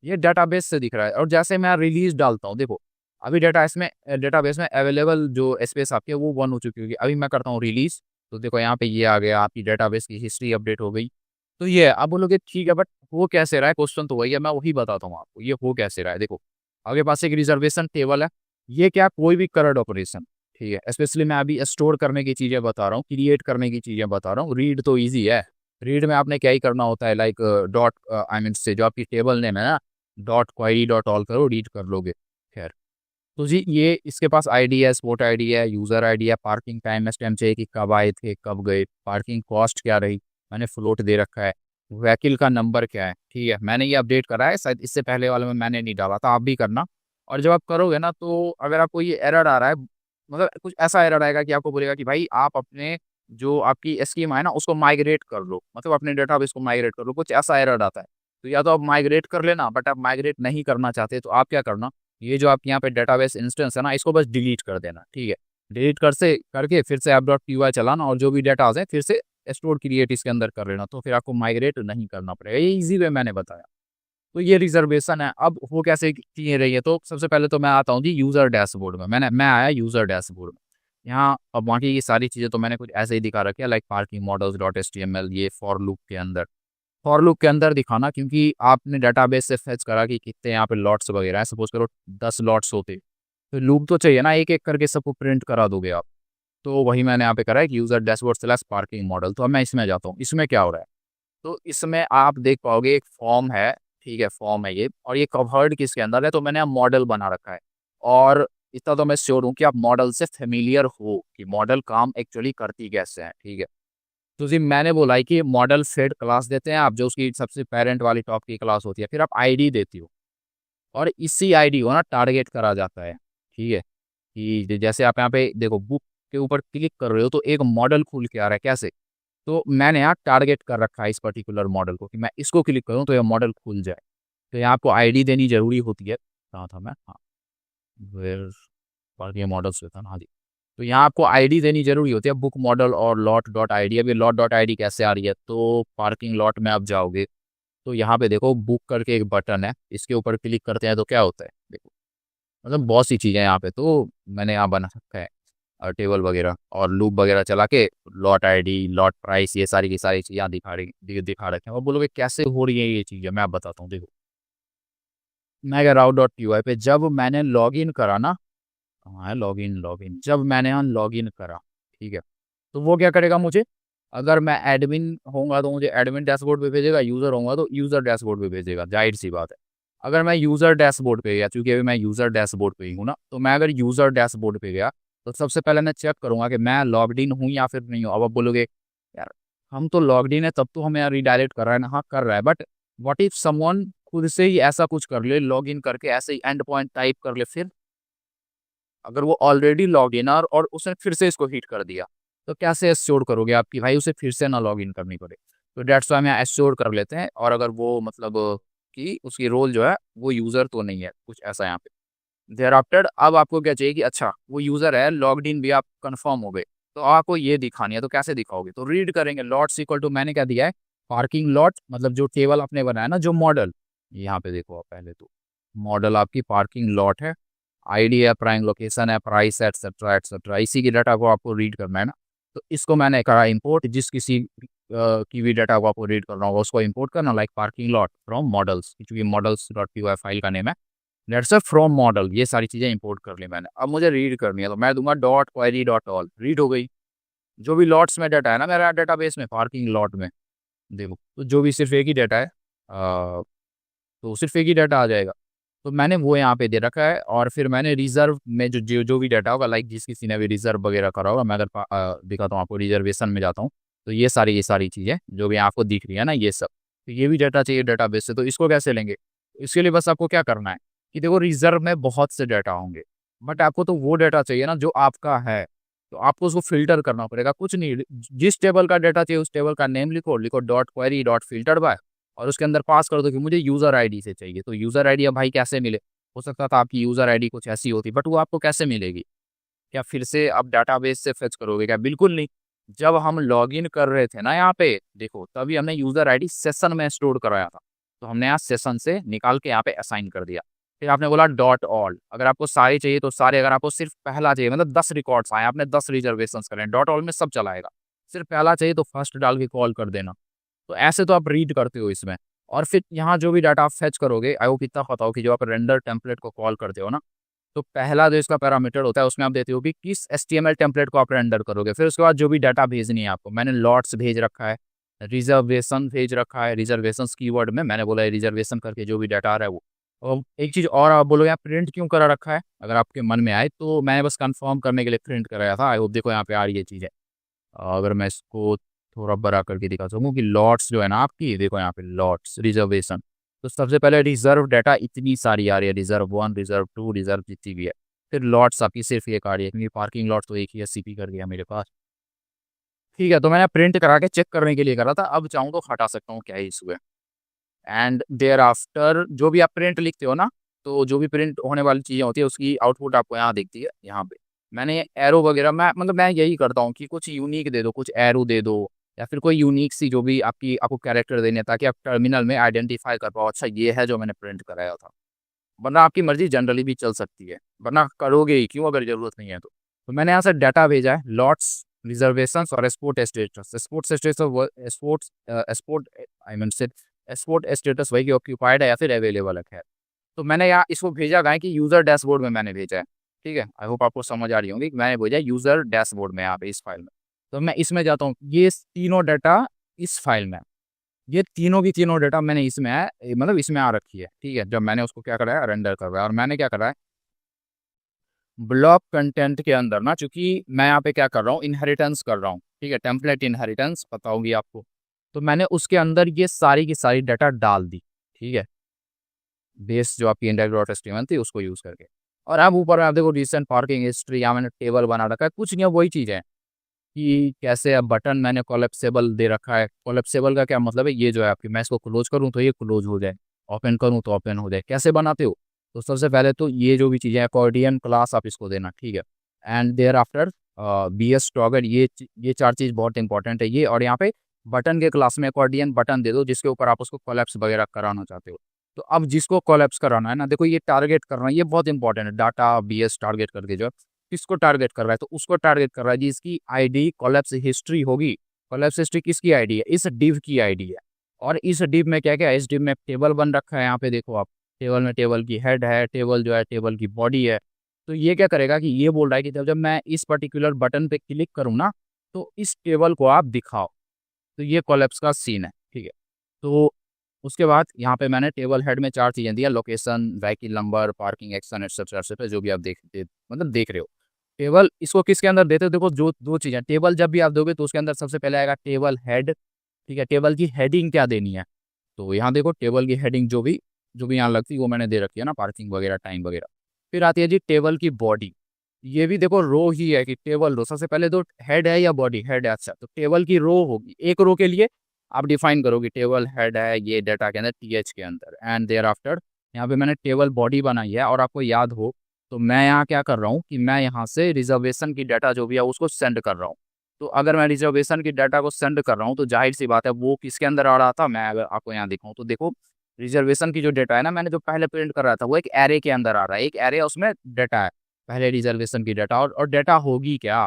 ये डेटाबेस से दिख रहा है। और जैसे मैं रिलीज डालता हूँ, देखो अभी डेटाबेस में अवेलेबल जो स्पेस आपकी है वो 1 हो चुकी होगी। अभी मैं करता हूँ रिलीज, तो देखो यहाँ पे ये आ गया, आपकी डेटाबेस की हिस्ट्री अपडेट हो गई। तो ये आप बोलोगे ठीक है, बट हो कैसे रहा है, क्वेश्चन तो वही है, मैं वही बताता हूँ आपको ये हो कैसे रहा है। देखो आपके पास एक रिजर्वेशन टेबल है, ये क्या, कोई भी करंट ऑपरेशन, ठीक है, स्पेशली मैं अभी स्टोर करने की चीज़ें बता रहा हूँ, क्रिएट करने की चीज़ें बता रहा हूँ। रीड तो ईजी है, रीड में आपने क्या ही करना होता है, लाइक डॉट आई मीन से जो आपकी टेबल नेम है ना, डॉट क्वेरी डॉट ऑल करो, रीड कर लोगे। खैर, तो जी ये इसके पास आईडी है, स्पॉट आईडी है, यूज़र आईडी है, पार्किंग टाइम स्टैम्प चाहिए कि कब आए थे कब गए, पार्किंग कॉस्ट क्या रही, मैंने फ्लोट दे रखा है, व्हीकल का नंबर क्या है। ठीक है, मैंने ये अपडेट करा है, शायद इससे पहले वाले में मैंने नहीं डाला था, आप भी करना। और जब आप करोगे ना, तो अगर आपको ये एरर आ रहा है, मतलब कुछ ऐसा एरर आएगा कि आपको बोलेगा कि भाई आप अपने जो आपकी स्कीम है ना उसको माइग्रेट कर लो, मतलब अपने डेटाबेस को माइग्रेट कर लो, कुछ ऐसा एरर आता है। तो या तो आप माइग्रेट कर लेना, बट आप माइग्रेट नहीं करना चाहते, तो आप क्या करना, ये जो आपके यहाँ पे डेटाबेस इंस्टेंस है ना, इसको बस डिलीट कर देना। ठीक है, डिलीट कर से करके फिर से app.py चलाना, और जो भी डेटा है फिर से स्टोर क्रिएट इसके अंदर कर लेना, तो फिर आपको माइग्रेट नहीं करना पड़ेगा। ये इजी वे मैंने बताया। तो ये रिजर्वेशन है। अब वो कैसे चीजें रही है, तो सबसे पहले तो मैं आता हूँ जी यूजर डैशबोर्ड में। मैं आया यूजर डैशबोर्ड में। यहाँ अब बाकी ये सारी चीज़ें तो मैंने कुछ ऐसे ही दिखा रखी है, like parking models dot HTML, ये फॉर लूप के अंदर दिखाना, क्योंकि आपने डाटाबेस से फेच करा कि कितने यहाँ पे लॉट्स वगैरह है, सपोज करो 10 लॉट्स होते, तो लूप तो चाहिए ना, एक एक करके सबको प्रिंट करा दोगे आप। तो वही मैंने यहाँ पे करा है कि user dashboard slash parking model. तो अब मैं इसमें जाता हूँ, इसमें क्या हो रहा है, तो इसमें आप देख पाओगे एक फॉर्म है, ठीक है, फॉर्म है ये, और ये कवर्ड किसके अंदर है, तो मैंने अब मॉडल बना रखा है। और इतना तो मैं श्योर हूँ कि आप मॉडल से फेमिलियर हो कि मॉडल काम एक्चुअली करती कैसे है, ठीक है। तो जी मैंने बोला है कि मॉडल फेड क्लास देते हैं आप, जो उसकी सबसे पेरेंट वाली टॉप की क्लास होती है, फिर आप आईडी देती हो, और इसी आईडी को ना टारगेट करा जाता है, ठीक है। कि जैसे आप यहाँ पे देखो बुक के ऊपर क्लिक कर रहे हो तो एक मॉडल खुल के आ रहा है, कैसे, तो मैंने यहाँ टारगेट कर रखा है इस पर्टिकुलर मॉडल को कि मैं इसको क्लिक करूँ तो यह मॉडल खुल जाए। तो यहाँ आपको आईडी देनी जरूरी होती है। कहाँ था मैं, हाँ, वेयर पार्किंग मॉडल्स पे था ना, हाँ जी। तो यहाँ आपको आईडी देनी जरूरी होती है, बुक मॉडल और लॉट डॉट आईडी। अब ये लॉट डॉट आईडी कैसे आ रही है, तो पार्किंग लॉट में आप जाओगे तो यहाँ पे देखो बुक करके एक बटन है, इसके ऊपर क्लिक करते हैं तो क्या होता है, देखो, मतलब बहुत सी चीज़ें यहाँ पे तो मैंने यहाँ बना रखा है, टेबल वगैरह और लूप वगैरह चला के लॉट आईडी, लॉट प्राइस, ये सारी की सारी चीज़ें यहाँ दिखा रखे हैं। और बोलोगे कैसे हो रही है ये चीज़ें, मैं आप बताता हूँ। देखो मैं अगर राउट डॉट पी पे जब मैंने लॉग इन करा ना, कहाँ है लॉगिन, जब मैंने यहाँ लॉग इन करा, ठीक है, तो वो क्या करेगा मुझे, अगर मैं एडमिन होऊंगा तो मुझे एडमिन डैशबोर्ड पे भेजेगा, यूज़र होऊंगा तो यूज़र डैशबोर्ड पे भेजेगा, जाहिर सी बात है। अगर मैं यूज़र डैशबोर्ड पे गया, क्योंकि अभी मैं यूज़र डैशबोर्ड पे ही हूँ ना, तो मैं अगर यूज़र डैशबोर्ड पे गया तो सबसे पहले मैं चेक करूंगा कि मैं लॉग्ड इन हूँ या फिर नहीं हूँ। अब आप बोलोगे यार हम तो लॉग्ड इन है, तब तो हमें रिडायरेक्ट कर रहा है ना, हाँ कर रहा है, बट व्हाट इफ समवन खुद से ही ऐसा कुछ कर ले, लॉग इन करके ऐसे ही एंड पॉइंट टाइप कर ले, फिर अगर वो ऑलरेडी लॉग इन और उसने फिर से इसको हिट कर दिया, तो कैसे एश्योर करोगे आप कि भाई उसे फिर से ना लॉग इन करनी पड़े। तो डेट्स वाई हम यहाँ एश्योर कर लेते हैं, और अगर वो मतलब कि उसकी रोल जो है वो यूज़र तो नहीं है, कुछ ऐसा यहाँ पे। देयर आफ्टर अब आपको क्या चाहिए कि अच्छा वो यूज़र है, लॉग्ड इन भी आप कंफर्म हो गए, तो आपको ये दिखानी है, तो कैसे दिखाओगे, तो रीड करेंगे लॉट्स इक्वल टू, मैंने क्या दिया है, पार्किंग लॉट, मतलब जो टेबल आपने बनाया ना, जो मॉडल, यहाँ पे देखो आप पहले तो मॉडल आपकी पार्किंग लॉट है, आईडी है, प्राइम लोकेशन है, प्राइस है, एक्सेट्रा एक्सेट्रा, इसी की डाटा को आपको रीड करना है ना। तो इसको मैंने करा इंपोर्ट, जिस किसी की भी डाटा को आपको रीड करना होगा उसको इंपोर्ट करना, like parking lot from models, क्योंकि मॉडल्स डॉट पी फाइल का नेम है, लेट्स से फ्रॉम मॉडल, ये सारी चीज़ें इंपोर्ट कर ली मैंने। अब मुझे रीड करनी है, तो मैं दूंगा dot query dot all, read हो गई। जो भी लॉट्स में डाटा है ना मेरा डाटाबेस में पार्किंग लॉट में, देखो तो जो भी सिर्फ एक ही डाटा है, तो सिर्फ एक ही डाटा आ जाएगा, तो मैंने वो यहाँ पे दे रखा है। और फिर मैंने रिजर्व में जो भी डाटा होगा, लाइक जिस किसी ने भी रिजर्व वगैरह करा होगा, मैं अगर दिखाता हूँ आपको, रिजर्वेशन में जाता हूँ, तो ये सारी चीज़ें जो भी आपको दिख रही है ना, ये सब, तो ये भी डाटा चाहिए डाटाबेस से। तो इसको कैसे लेंगे, इसके लिए बस आपको क्या करना है कि देखो रिजर्व में बहुत से डाटा होंगे, बट आपको तो वो डाटा चाहिए ना जो आपका है, तो आपको उसको फिल्टर करना पड़ेगा, कुछ नहीं, जिस टेबल का डाटा चाहिए उस टेबल का नेम लिखो, dot query dot filter by, और उसके अंदर पास कर दो कि मुझे यूज़र आईडी से चाहिए। तो यूज़र आईडी अब भाई कैसे मिले, हो सकता था आपकी यूज़र आईडी कुछ ऐसी होती, बट वो आपको कैसे मिलेगी, क्या फिर से आप डाटाबेस से फेच करोगे क्या, बिल्कुल नहीं। जब हम लॉगिन कर रहे थे ना यहाँ पे देखो, तभी हमने यूज़र आईडी सेशन में स्टोर कराया था, तो हमने यहाँ सेशन से निकाल के यहाँ पे असाइन कर दिया। फिर आपने बोला डॉट ऑल, अगर आपको सारे चाहिए तो सारे, अगर आपको सिर्फ पहला चाहिए, मतलब 10 रिकॉर्ड्स आए, आपने 10 रिजर्वेशन करें, डॉट ऑल में सब चलाएगा, सिर्फ पहला चाहिए तो फर्स्ट डाल के कॉल कर देना। तो ऐसे तो आप रीड करते हो इसमें। और फिर यहाँ जो भी डाटा आप फेच करोगे, आई होप इतना पता हो कि जो आप रेंडर टेम्पलेट को कॉल करते हो ना, तो पहला जो इसका पैरामीटर होता है उसमें आप देते हो कि किस HTML टेम्पलेट को आप रेंडर करोगे। फिर उसके बाद जो भी डाटा भेजनी है आपको, मैंने लॉट्स भेज रखा है, रिजर्वेशन भेज रखा है, रिजर्वेशन कीवर्ड में मैंने बोला है रिजर्वेशन करके जो भी डाटा आ रहा है वो। और एक चीज़ और आप बोलो यहाँ प्रिंट क्यों करा रखा है, अगर आपके मन में आए, तो मैंने बस कंफर्म करने के लिए प्रिंट कराया था। आई होप देखो यहाँ पे आ रही है चीज़ें। अगर मैं इसको थोड़ा बड़ा करके दिखा सकूँ कि लॉट्स जो है ना आपकी, देखो यहाँ पे लॉट्स रिजर्वेशन, तो सबसे पहले रिजर्व डाटा इतनी सारी आ रही है, रिजर्व 1, रिजर्व 2, रिजर्व जितनी भी है। फिर लॉट्स आपकी सिर्फ एक आ रही है, क्योंकि पार्किंग लॉट तो एक ही है, CP कर गया मेरे पास। ठीक है, तो मैंने प्रिंट करा के चेक करने के लिए करा था, अब चाहूँ तो हटा सकता हूँ, क्या इशू है। एंड देयर आफ्टर जो भी आप प्रिंट लिखते हो ना, तो जो भी प्रिंट होने वाली चीज़ें होती है उसकी आउटपुट आपको यहाँ दिखती है। यहाँ पे मैंने एरो वगैरह, मैं यही करता हूँ कि कुछ यूनिक दे दो, कुछ एरो दे दो, या फिर कोई यूनिक सी जो भी आपको कैरेक्टर देने, ताकि आप टर्मिनल में आइडेंटिफाई कर पाओ, अच्छा ये है जो मैंने प्रिंट कराया था। वरना आपकी मर्जी जनरली भी चल सकती है, वरना करोगे ही क्यों अगर जरूरत नहीं है तो। तो मैंने यहाँ से डाटा भेजा है, लॉट्स, रिजर्वेशंस और sport status. Sports status, sports sport I mean से स्पोर्ट स्टेटस वही कि ऑक्यूपाइड है या फिर अवेलेबल है। तो मैंने यहाँ इसको भेजा गया है कि यूज़र डैशबोर्ड में मैंने भेजा है, ठीक है। आई होप आपको समझ आ रही होगी कि मैंने भेजा यूज़र डैशबोर्ड में यहाँ पे इस फाइल में। तो मैं इसमें जाता हूँ, ये तीनों डाटा इस फाइल में, ये तीनों की तीनों डाटा मैंने इसमें है, मतलब इसमें आ रखी है, ठीक है। जब मैंने उसको क्या करा है, रेंडर कर रहा है। और मैंने क्या करा है, ब्लॉक कंटेंट के अंदर ना, चूंकि मैं यहाँ पे क्या कर रहा हूँ, इनहेरिटेंस कर रहा हूँ, ठीक है। टेम्पलेट इनहेरिटेंस पता होगी आपको। तो मैंने उसके अंदर ये सारी की सारी डाटा डाल दी, ठीक है, बेस जो आपकी index.html थी उसको यूज़ करके। और अब ऊपर में आप देखो रिसेंट पार्किंग हिस्ट्री, यहाँ मैंने टेबल बना रखा है। कुछ नहीं है, वही चीज़ है कि कैसे अब बटन मैंने कोलेप्सेबल दे रखा है। कोलेप्सेबल का क्या मतलब है, ये जो है आपकी, मैं इसको क्लोज करूँ तो ये क्लोज हो जाए, ओपन करूँ तो ओपन हो जाए। कैसे बनाते हो, तो सबसे पहले तो ये जो भी चीज़ें अकॉर्डियन क्लास आप इसको देना, ठीक है। And there after BS toggle, ये चार चीज़ बहुत इंपॉर्टेंट है ये। और यहाँ पे बटन के क्लास में अकॉर्डियन बटन दे दो जिसके ऊपर आप उसको कोलैप्स वगैरह कराना चाहते हो। तो अब जिसको कोलैप्स कराना है ना, देखो ये टारगेट करना है, ये बहुत इंपॉर्टेंट है। डाटा BS टारगेट करके जो किसको टारगेट कर रहा है, तो उसको टारगेट कर रहा है जिसकी आईडी कोलैप्स हिस्ट्री होगी। कोलैप्स हिस्ट्री किसकी आईडी है, इस डिव की आईडी है। और इस डिव में क्या क्या है, इस डिव में टेबल बन रखा है, यहाँ पे देखो आप, टेबल में टेबल की हेड है, टेबल जो है टेबल की बॉडी है। तो ये क्या करेगा कि ये बोल रहा है कि जब जब मैं इस पर्टिकुलर बटन पे क्लिक करूँ ना, तो इस टेबल को आप दिखाओ। तो ये कोलैप्स का सीन है, ठीक है। तो उसके बाद यहाँ पे मैंने टेबल हेड में चार चीज़ें दिया, location, vehicle number, parking action etcetera etcetera, जो भी आप देख रहे हो। टेबल इसको किसके अंदर देते हो, देखो जो दो चीज़ें, टेबल जब भी आप दोगे तो उसके अंदर सबसे पहले आएगा टेबल हेड, ठीक है। टेबल की हेडिंग क्या देनी है, तो यहाँ देखो टेबल की हेडिंग जो भी यहाँ लगती है वो मैंने दे रखी है ना, पार्किंग वगैरह, टाइम वगैरह। फिर आती है जी टेबल की बॉडी, ये भी देखो रो ही है कि टेबल रो, सबसे पहले तो हेड है या बॉडी, हेड है, अच्छा। तो टेबल की रो होगी, एक रो के लिए आप डिफाइन करोगे टेबल हेड है ये डाटा के अंदर, TH के अंदर। एंड देयर आफ्टर यहाँ पे मैंने टेबल बॉडी बनाई है। और आपको याद हो तो मैं यहाँ क्या कर रहा हूँ कि मैं यहाँ से रिजर्वेशन की डाटा जो भी है उसको सेंड कर रहा हूँ। तो अगर मैं रिजर्वेशन की डाटा को सेंड कर रहा हूँ तो जाहिर सी बात है वो किसके अंदर आ रहा था, मैं अगर आपको यहाँ दिखाऊँ तो देखो रिजर्वेशन की जो डाटा है ना, मैंने जो पहले प्रिंट कर रहा था वो एक एरे के अंदर आ रहा है, एक एरे उसमें डाटा है, पहले रिजर्वेशन की डाटा। और डाटा होगी क्या,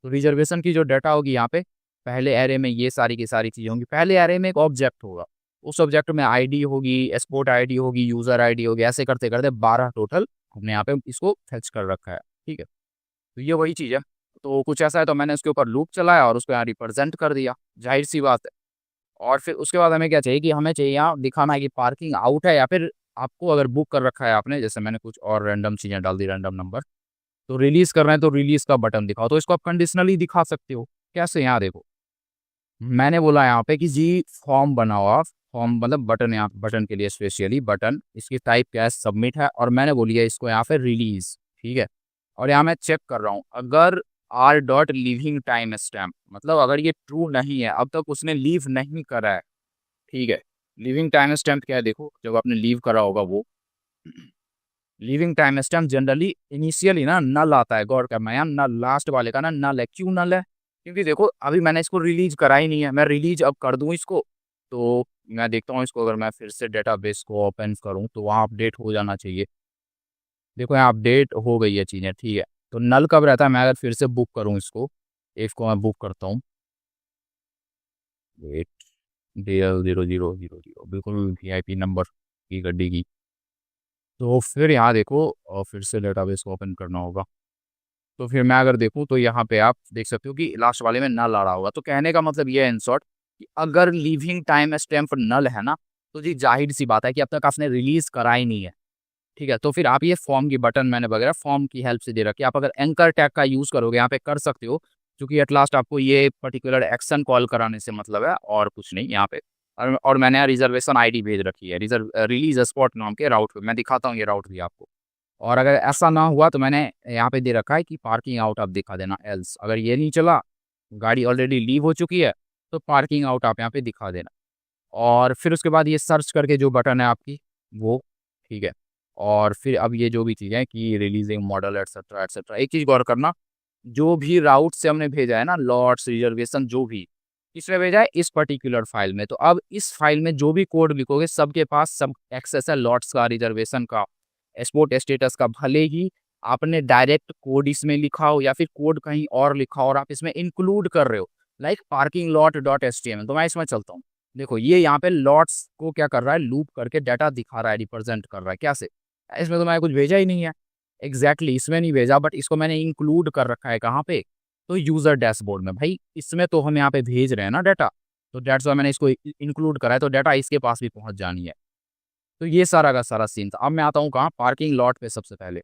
तो रिजर्वेशन की जो डाटा होगी यहाँ पे पहले एरे में ये सारी की सारी चीज़ें होंगी। पहले एरे में एक ऑब्जेक्ट होगा, उस ऑब्जेक्ट में आईडी होगी, एक्सपोर्ट आईडी होगी, यूज़र आईडी होगी, ऐसे करते करते 12 टोटल हमने यहाँ पे इसको फेच कर रखा है, ठीक है। तो ये वही चीज़ है। तो कुछ ऐसा है तो मैंने उसके ऊपर लूप चलाया और उसको यहाँ रिप्रेजेंट कर दिया, जाहिर सी बात है। और फिर उसके बाद हमें क्या चाहिए कि हमें चाहिए यहाँ दिखाना है कि पार्किंग आउट है, या फिर आपको अगर बुक कर रखा है आपने, जैसे मैंने कुछ और रैंडम चीज़ें डाल दी, रैंडम नंबर, तो रिलीज कर रहे हैं तो रिलीज का बटन दिखाओ। तो इसको आप कंडीशनली दिखा सकते हो। कैसे, यहाँ देखो मैंने बोला यहाँ पे कि जी फॉर्म बनाओ आप, फॉर्म मतलब बटन, यहाँ बटन के लिए स्पेशली बटन, इसकी टाइप क्या है, सबमिट है। और मैंने बोली है इसको यहाँ पे रिलीज, ठीक है। और यहाँ मैं चेक कर रहा हूँ, अगर r.लीविंग टाइम स्टैम्प, मतलब अगर ये ट्रू नहीं है, अब तक उसने लीव नहीं करा है, ठीक है। लीविंग टाइम स्टैम्प क्या है, देखो जब आपने लीव करा होगा वो leaving time stamp generally initially ना नल आता है, गौर करना यार, नल लास्ट वाले का ना नल है। क्यों नल है, क्योंकि देखो अभी मैंने इसको रिलीज करा ही नहीं है। मैं रिलीज अब कर दूं इसको तो मैं देखता हूँ इसको, अगर मैं फिर से डेटाबेस को ओपन करूँ तो वहाँ अपडेट हो जाना चाहिए। देखो यहाँ अपडेट हो गई है चीज़ें, ठीक है। तो नल कब रहता है, मैं अगर फिर से बुक करूँ इसको मैं बुक करता हूँ, वेट, DL0000, बिल्कुल VIP नंबर की गड्डी की। तो फिर यहाँ देखो और फिर से डेटाबेस को ओपन करना होगा। तो फिर मैं अगर देखूँ तो यहाँ पे आप देख सकते हो कि लास्ट वाले में नल आ रहा होगा। तो कहने का मतलब ये है इन शॉर्ट कि अगर लीविंग टाइम स्टैम्प नल है ना, तो जी जाहिर सी बात है कि अब तक आपने रिलीज करा ही नहीं है, ठीक है। तो फिर आप ये फॉर्म की बटन मैंने वगैरह फॉर्म की हेल्प से दे रखी है। आप अगर एंकर टैग का यूज़ करोगे यहाँ पे कर सकते हो, क्योंकि एट लास्ट आपको ये पर्टिकुलर एक्शन कॉल कराने से मतलब है और कुछ नहीं यहाँ पे। और मैंने यहाँ रिजर्वेशन आईडी भेज रखी है, रिलीज स्पॉट नाम के राउट पे। मैं दिखाता हूँ ये राउट भी आपको। और अगर ऐसा ना हुआ तो मैंने यहाँ पे दे रखा है कि पार्किंग आउट आप दिखा देना, एल्स अगर ये नहीं चला, गाड़ी ऑलरेडी लीव हो चुकी है, तो पार्किंग आउट आप यहाँ पे दिखा देना। और फिर उसके बाद ये सर्च करके जो बटन है आपकी वो, ठीक है। और फिर अब ये जो भी चीज़ें हैं कि रिलीजिंग मॉडल एटसेट्रा एटसेट्रा, एक चीज़ गौर करना, जो भी राउट से हमने भेजा है ना, लॉट्स रिजर्वेशन जो भी इसमें भेजा है इस पर्टिकुलर फाइल में। तो अब इस फाइल में जो भी कोड लिखोगे सबके पास सब एक्सेस है, लॉट्स का, रिजर्वेशन का, एक्सपोर्ट स्टेटस का। भले ही आपने डायरेक्ट कोड इसमें लिखा हो या फिर कोड कहीं और लिखा हो और आप इसमें इंक्लूड कर रहे हो, like parking lot dot HTML। तो मैं इसमें चलता हूँ। देखो ये यहाँ पे लॉट्स को क्या कर रहा है, लूप करके डाटा दिखा रहा है, रिप्रेजेंट कर रहा है। क्या से? इसमें तो मैंने कुछ भेजा ही नहीं है। एग्जैक्टली इसमें नहीं भेजा, बट इसको मैंने इंक्लूड कर रखा है कहाँ पे, तो यूजर डैशबोर्ड में। भाई इसमें तो हम यहाँ पे भेज रहे हैं ना डाटा, तो डेट्स वाई मैंने इसको इंक्लूड करा है, तो डाटा इसके पास भी पहुंच जानी है। तो ये सारा का सारा सीन था। अब मैं आता हूँ कहाँ, पार्किंग लॉट पे सबसे पहले।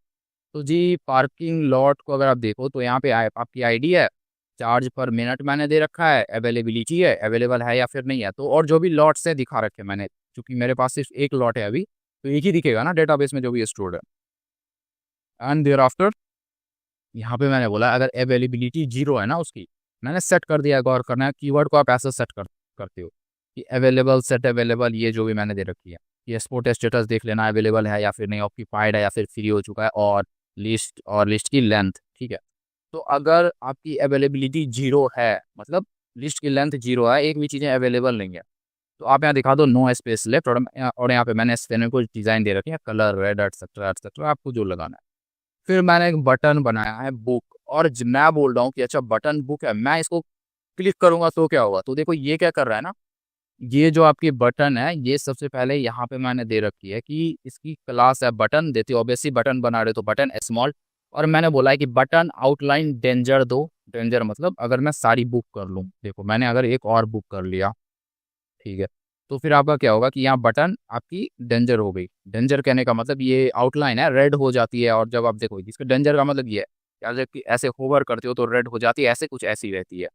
तो जी पार्किंग लॉट को अगर आप देखो तो यहाँ पे आपकी आईडी है, चार्ज पर मिनट मैंने दे रखा है, अवेलेबिलिटी है, अवेलेबल है या फिर नहीं है, तो और जो भी लॉट्स है दिखा रखे मैंने, क्योंकि मेरे पास सिर्फ एक लॉट है अभी, तो एक ही दिखेगा ना डेटाबेस में जो भी स्टोर्ड है। एंड देयर आफ्टर यहाँ पे मैंने बोला अगर अवेलेबिलिटी 0 है ना उसकी, मैंने सेट कर दिया है। गौर करना है कीवर्ड को आप ऐसा सेट करते हो कि अवेलेबल, सेट अवेलेबल, ये जो भी मैंने दे रखी है। ये स्पोर्ट स्टेटस देख लेना, अवेलेबल है या फिर नहीं, ऑक्यूपाइड है या फिर फ्री हो चुका है, और लिस्ट की लेंथ। ठीक है, तो अगर आपकी अवेलेबिलिटी 0 है, मतलब लिस्ट की लेंथ 0 है, एक भी चीज़ें अवेलेबल नहीं है, तो आप यहाँ दिखा दो नो स्पेस लेफ्ट, और यहाँ पे मैंने स्कैनर को डिज़ाइन दे रखी है, कलर रेड एटसेट्रा एटसेट्रा, आपको जो लगाना है। फिर मैंने एक बटन बनाया है बुक, और मैं बोल रहा हूँ कि अच्छा बटन बुक है, मैं इसको क्लिक करूंगा तो क्या होगा। तो देखो ये क्या कर रहा है ना, ये जो आपकी बटन है, ये सबसे पहले यहाँ पे मैंने दे रखी है कि इसकी क्लास है बटन, देती ऑब्वियसली बटन बना रहे तो बटन स्मॉल, और मैंने बोला है कि बटन आउटलाइन डेंजर दो। डेंजर मतलब अगर मैं सारी बुक कर लूँ, देखो मैंने अगर एक और बुक कर लिया, ठीक है, तो फिर आपका क्या होगा कि यहाँ बटन आपकी डेंजर हो गई। डेंजर कहने का मतलब ये आउटलाइन है, रेड हो जाती है, और जब आप देखो इसका डेंजर का मतलब ये है कि जब कि ऐसे होवर करते हो तो रेड हो जाती है, ऐसे कुछ ऐसी रहती है।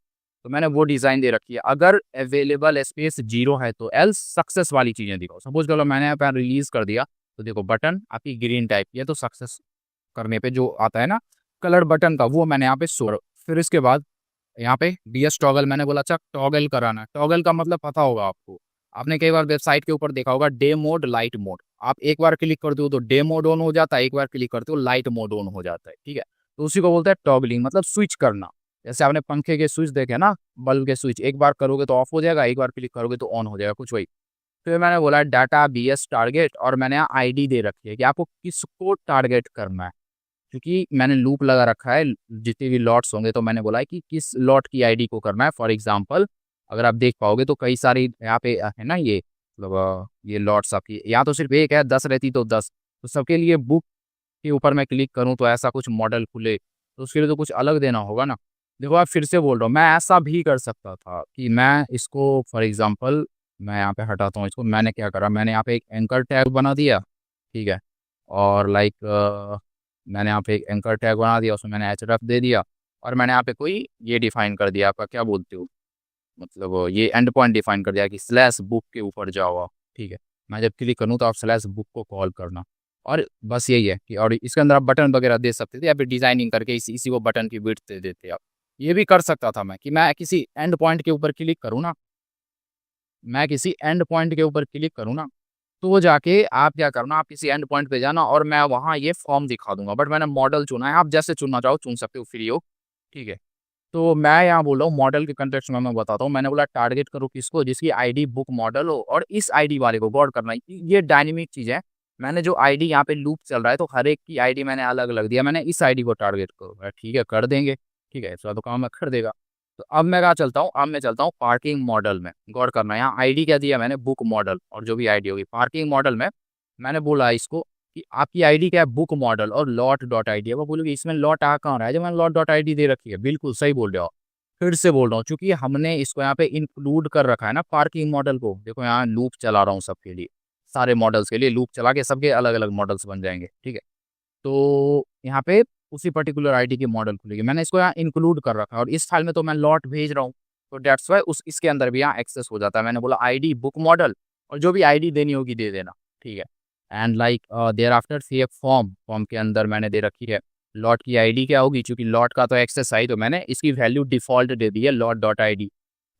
तो मैंने वो डिज़ाइन दे रखी है। अगर अवेलेबल स्पेस 0 है तो एल्स सक्सेस वाली चीज़ें दिखाओ। सपोज करो मैंने यहाँ पर रिलीज कर दिया, तो देखो बटन आपकी ग्रीन टाइप की है, तो सक्सेस करने पे जो आता है ना कलर बटन का, वो मैंने यहाँ पे शो। फिर इसके बाद यहाँ पे DS टॉगल मैंने बोला, अच्छा टॉगल कराना है। टॉगल का मतलब पता होगा आपको, आपने कई बार वेबसाइट के ऊपर देखा होगा डे मोड, लाइट मोड। आप एक बार क्लिक करते हो तो डे मोड ऑन हो जाता है, एक बार क्लिक करते हो लाइट मोड ऑन हो जाता है। ठीक है, तो उसी को बोलते हैं टॉगलिंग, मतलब स्विच करना। जैसे आपने पंखे के स्विच देखे ना, बल्ब के स्विच, एक बार करोगे तो ऑफ हो जाएगा, एक बार क्लिक करोगे तो ऑन हो जाएगा, कुछ वही। फिर मैंने बोला डाटा BS टारगेट, और मैंने यहाँ ID दे रखी है कि आपको किसको टारगेट करना है, क्योंकि मैंने लूप लगा रखा है जितने भी लॉट्स होंगे, तो मैंने बोला है कि किस लॉट की ID को करना है। फॉर एग्जांपल अगर आप देख पाओगे तो कई सारी यहाँ पे है ना, ये मतलब ये लॉट्स आपकी, यहाँ तो सिर्फ एक है, 10 रहती तो 10, तो सबके लिए बुक के ऊपर मैं क्लिक करूँ तो ऐसा कुछ मॉडल खुले, तो उसके लिए तो कुछ अलग देना होगा ना। देखो आप फिर से बोल रहा हूँ, मैं ऐसा भी कर सकता था कि मैं इसको फॉर एग्जांपल मैं यहाँ पे हटाता हूँ इसको। मैंने क्या करा, मैंने यहाँ पे एक एंकर टैग बना दिया, ठीक है, और लाइक मैंने यहाँ पे एक एंकर टैग बना दिया, उसमें मैंने href दे दिया, और मैंने यहाँ पे कोई ये डिफाइन कर दिया, आपका क्या बोलते हो, मतलब ये एंड पॉइंट डिफाइन कर दिया कि स्लैश बुक के ऊपर जाओ आप। ठीक है, मैं जब क्लिक करूँ तो आप स्लैश बुक को कॉल करना, और बस यही है कि, और इसके अंदर आप बटन वगैरह दे सकते थे या फिर डिजाइनिंग करके इसी को बटन की विड्थ दे देते आप। ये भी कर सकता था मैं कि मैं किसी एंड पॉइंट के ऊपर क्लिक करूँ ना, मैं किसी एंड पॉइंट के ऊपर क्लिक करूँ ना, तो जाके आप क्या करना, आप किसी एंड पॉइंट पे जाना और मैं वहाँ ये फॉर्म दिखा दूंगा। बट मैंने मॉडल चुना है, आप जैसे चुनना चाहो चुन सकते हो, फ्री हो। ठीक है, तो मैं यहाँ बोल रहा हूँ मॉडल के कंटेक्स्ट में मैं बताता हूँ। मैंने बोला टारगेट करो किसको, जिसकी ID बुक मॉडल हो, और इस ID वाले को गौर करना है कि ये डायनेमिक चीज़ है। मैंने जो ID यहाँ पे लूप चल रहा है, तो हर एक की ID मैंने अलग अलग दिया, मैंने इस ID को टारगेट करो। ठीक है, कर देंगे, ठीक है, इसका तो काम है, कर देगा। तो अब मैं कहाँ चलता हूँ, अब मैं चलता हूँ पार्किंग मॉडल में। गौर करना है यहाँ ID क्या दिया मैंने, बुक मॉडल, और जो भी ID होगी पार्किंग मॉडल में मैंने बोला इसको कि आपकी ID क्या है, बुक मॉडल, और लॉट डॉट ID है। वो बोलोगे इसमें लॉट आ कहाँ रहा है, जब मैंने लॉट डॉट ID दे रखी है। बिल्कुल सही बोल रहे हो। फिर से बोल रहा हूँ, क्योंकि हमने इसको यहाँ पे इंक्लूड कर रखा है ना पार्किंग मॉडल को। देखो यहाँ लूप चला रहा हूँ सबके लिए, सारे मॉडल्स के लिए लूप चला के सबके अलग अलग मॉडल्स बन जाएंगे। ठीक है, तो यहाँ पे उसी पर्टिकुलर ID की मॉडल खुलेगी, मैंने इसको यहाँ इंक्लूड कर रखा है, और इस फाइल में तो मैं लॉट भेज रहा हूँ, तो डेट्स वाई इसके अंदर भी यहाँ एक्सेस हो जाता है। मैंने बोला ID बुक मॉडल, और जो भी ID देनी होगी दे देना। ठीक है, and like there after CF form के अंदर मैंने दे रखी है लॉट की ID क्या होगी, क्योंकि लॉट का तो एक्सेस आई, तो मैंने इसकी वैल्यू डिफॉल्ट दे दी है lot dot ID।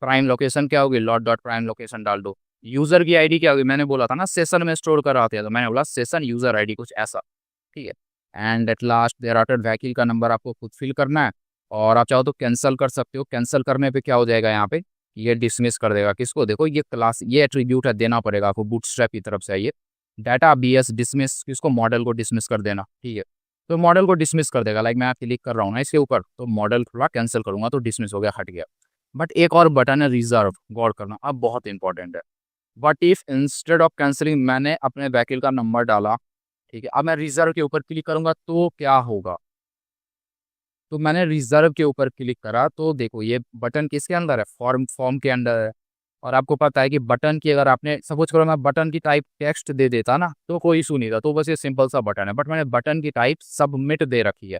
Prime location क्या होगी, लॉट डॉट प्राइम लोकेशन डाल दो। यूजर की ID क्या होगी, मैंने बोला था ना सेशन में स्टोर कर आते हैं, तो मैंने बोला सेशन यूजर ID, कुछ ऐसा। ठीक है, and at last there after vehicle का नंबर आपको खुद फिल करना है, और आप चाहो तो कैंसिल कर सकते हो। कैंसिल करने पे क्या हो जाएगा यहाँ पे, ये डिसमिस कर देगा किसको, देखो ये क्लास, ये एट्रीब्यूट है, देना पड़ेगा आपको बूटस्ट्रैप की तरफ से। ये डाटा BS डिसमिस, किसको, मॉडल को डिसमिस कर देना। ठीक है, तो मॉडल को डिसमिस कर देगा। लाइक मैं क्लिक कर रहा हूँ ना इसके ऊपर, तो मॉडल थोड़ा कैंसिल करूंगा तो डिसमिस हो गया, हट गया। बट एक और बटन है रिजर्व, गौर करना अब बहुत इंपॉर्टेंट है। But if instead of cancelling मैंने अपने व्हीकल का नंबर डाला, ठीक है, अब मैं रिजर्व के ऊपर क्लिक करूंगा तो क्या होगा। तो मैंने रिजर्व के ऊपर क्लिक करा तो देखो ये बटन किसके अंदर है, फॉर्म के अंदर है। और आपको पता है कि बटन की अगर आपने सपोज करो मैं बटन की टाइप टेक्स्ट दे देता ना तो कोई इशू नहीं था, तो बस ये सिंपल सा बटन है, बट मैंने बटन की टाइप सबमिट दे रखी है।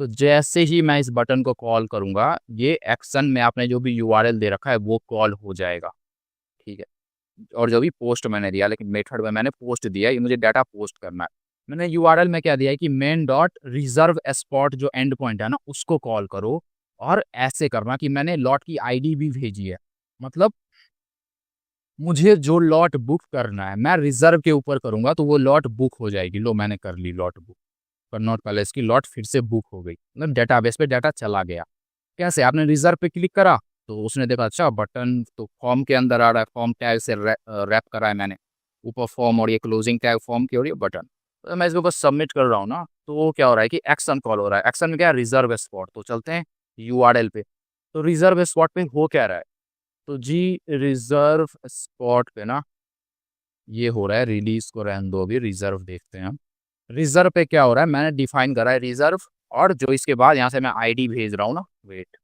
तो जैसे ही मैं इस बटन को कॉल करूंगा, ये एक्शन में आपने जो भी यूआरएल दे रखा है वो कॉल हो जाएगा, ठीक है। और जो भी पोस्ट मैंने दिया, लेकिन मेथड में मैंने पोस्ट दिया, ये मुझे डाटा पोस्ट करना है। मैंने यूआरएल में क्या दिया है कि मेन डॉट रिजर्व स्पॉट जो एंड पॉइंट है ना उसको कॉल करो। और ऐसे करना कि मैंने लॉट की आईडी भी भेजी है, मतलब मुझे जो लॉट बुक करना है मैं रिजर्व के ऊपर करूंगा तो वो लॉट बुक हो जाएगी। लो मैंने कर ली लॉट बुक, कनॉट पैलेस की लॉट फिर से बुक हो गई, मतलब डेटाबेस पे डाटा चला गया। कैसे, आपने रिजर्व पे क्लिक करा तो उसने देखा अच्छा बटन तो फॉर्म के अंदर आ रहा है, फॉर्म टैग से रैप करा है मैंने, ऊपर फॉर्म और ये क्लोजिंग टैग फॉर्म की और ये बटन। तो मैं इसको बस सबमिट कर रहा हूँ ना, तो क्या हो रहा है कि एक्शन कॉल हो रहा है। एक्शन में क्या है, रिजर्व स्पॉट। तो चलते हैं यूआरएल पे, तो रिजर्व स्पॉट पे हो क्या रहा है, तो जी रिजर्व स्पॉट पे ना ये हो रहा है, रिलीज को रहने दो, अभी रिजर्व देखते हैं हम। रिजर्व पे क्या हो रहा है, मैंने डिफाइन करा है रिजर्व, और जो इसके बाद यहाँ से मैं आईडी भेज रहा हूँ ना, वेट,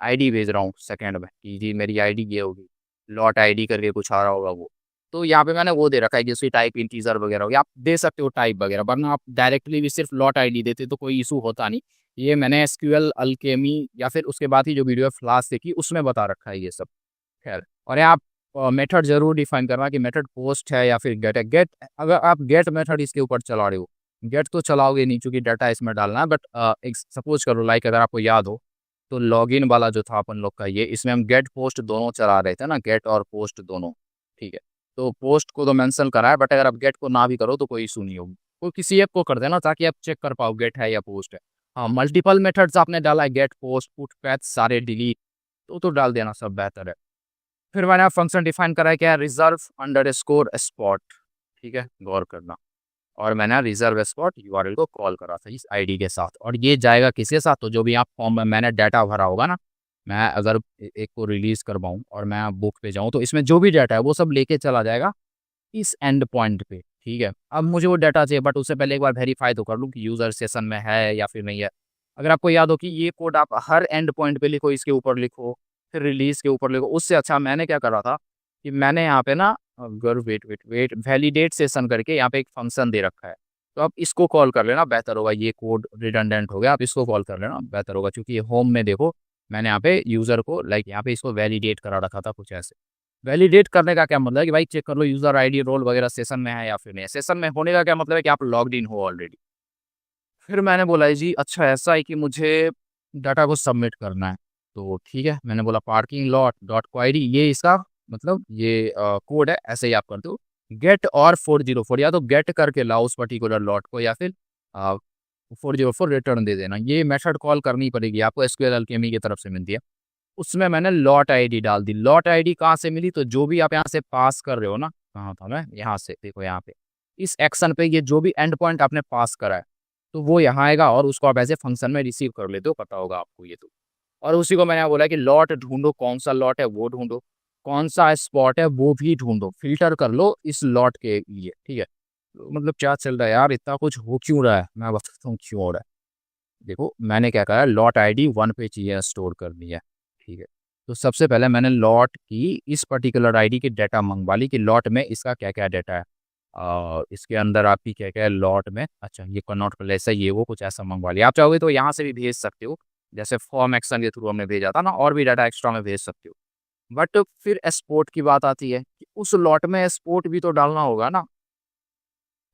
आईडी भेज रहा हूँ सेकंड में कि जी मेरी आईडी ये होगी, लॉट आईडी करके कुछ आ रहा होगा वो। तो यहाँ पे मैंने वो दे रखा है कि उसकी टाइप इंटीजर वगैरह होगी, आप दे सकते हो टाइप वगैरह, वरना आप डायरेक्टली भी सिर्फ लॉट आईडी देते तो कोई इशू होता नहीं। ये मैंने एसक्यूएल अल्केमी या फिर उसके बाद ही जो वीडियो फ्लास देखी उसमें बता रखा है ये सब। खैर, और यहाँ आप मेथड जरूर डिफाइन करना कि मेथड पोस्ट है या फिर गेट है। गेट, अगर आप गेट मेथड इसके ऊपर चला रहे हो, गेट तो चलाओगे नहीं क्योंकि डाटा इसमें डालना है, बट एक सपोज करो लाइक अगर आपको याद हो तो लॉगिन वाला जो था अपन लोग का ये, इसमें हम गेट पोस्ट दोनों चला रहे थे ना, गेट और पोस्ट दोनों, ठीक है। तो पोस्ट को तो मेंशन करा है, बट अगर आप गेट को ना भी करो तो कोई इशू नहीं होगी, कोई किसी एक को कर देना ताकि आप चेक कर पाओ गेट है या पोस्ट है। हाँ, मल्टीपल मेथड्स आपने डाला है, गेट, पोस्ट, पुट, पैच, सारे डिलीट, तो डाल देना, सब बेहतर है। फिर मैंने फंक्शन डिफाइन करा है क्या, रिजर्व अंडर स्कोर स्पॉट, ठीक है, गौर करना। और मैंने रिजर्व स्पॉट यूआरएल को कॉल करा था इस आईडी के साथ, और ये जाएगा किसके साथ, तो जो भी आप फॉर्म में मैंने डाटा भरा होगा ना, मैं अगर एक को रिलीज करवाऊँ और मैं बुक पे जाऊँ तो इसमें जो भी डाटा है वो सब लेके चला जाएगा इस एंड पॉइंट पे, ठीक है। अब मुझे वो डाटा चाहिए, बट उससे पहले एक बार वेरीफाई तो कर लूँ कि यूजर सेशन में है या फिर नहीं है। अगर आपको याद हो कि ये कोड आप हर एंड पॉइंट पे लिखो, इसके ऊपर लिखो, फिर रिलीज के ऊपर लिखो, उससे अच्छा मैंने क्या करा था कि मैंने यहाँ पे ना, अगर wait wait wait validate session करके यहाँ पे एक फंक्शन दे रखा है, तो आप इसको कॉल कर लेना बेहतर होगा। ये कोड रिडंडेंट हो गया, आप इसको कॉल कर लेना बेहतर होगा, क्योंकि ये होम में देखो मैंने यहाँ पे यूजर को लाइक यहाँ पे इसको वैलिडेट करा रखा था कुछ ऐसे। वैलिडेट करने का क्या मतलब है कि भाई चेक कर लो यूजर आईडी रोल वगैरह सेशन में है या फिर नहीं है। सेशन में होने का क्या मतलब है कि आप लॉग्ड इन हो ऑलरेडी। फिर मैंने बोला जी अच्छा ऐसा है कि मुझे डाटा को सबमिट करना है, तो ठीक है, मैंने बोला पार्किंग लॉट डॉट क्वायरी, ये इसका मतलब ये कोड है, ऐसे ही आप कर दो गेट और 404, या तो गेट करके लाओ उस पर्टिकुलर लॉट को या फिर 404 रिटर्न दे देना। ये मेथड कॉल करनी पड़ेगी आपको, एसक्यूएल अल्केमी की तरफ से मिलती है। उसमें मैंने लॉट आईडी डाल दी। लॉट आईडी कहाँ से मिली, तो जो भी आप यहाँ से पास कर रहे हो ना, कहाँ था मैं, यहाँ से देखो यहाँ पे इस एक्शन पे ये जो भी एंड पॉइंट आपने पास करा है तो वो यहाँ आएगा और उसको आप ऐसे फंक्शन में रिसीव कर लेते हो, पता होगा आपको ये तो। और उसी को मैंने बोला कि लॉट ढूंढो, कौन सा लॉट है वो ढूंढो, कौन सा स्पॉट है वो भी ढूंढो, फिल्टर कर लो इस लॉट के लिए, ठीक है। तो मतलब क्या चल रहा है यार, इतना कुछ हो क्यों रहा है, मैं बताता हूँ क्यों हो रहा है। देखो मैंने क्या करा, लॉट आईडी 1 पे चाहिए स्टोर करनी है, ठीक है। तो सबसे पहले मैंने लॉट की इस पर्टिकुलर आईडी की डाटा मंगवा ली कि लॉट में इसका क्या क्या डाटा है, और इसके अंदर आपकी क्या क्या है लॉट में। अच्छा ये कनॉट प्लेस है, ये वो कुछ ऐसा मंगवा लिया। आप चाहोगे तो यहाँ से भी भेज सकते हो, जैसे फॉर्म एक्शन के थ्रू हमने भेजा था ना, और भी डाटा एक्स्ट्रा में भेज सकते हो। बट फिर एक्सपोर्ट की बात आती है कि उस लॉट में एक्सपोर्ट भी तो डालना होगा ना।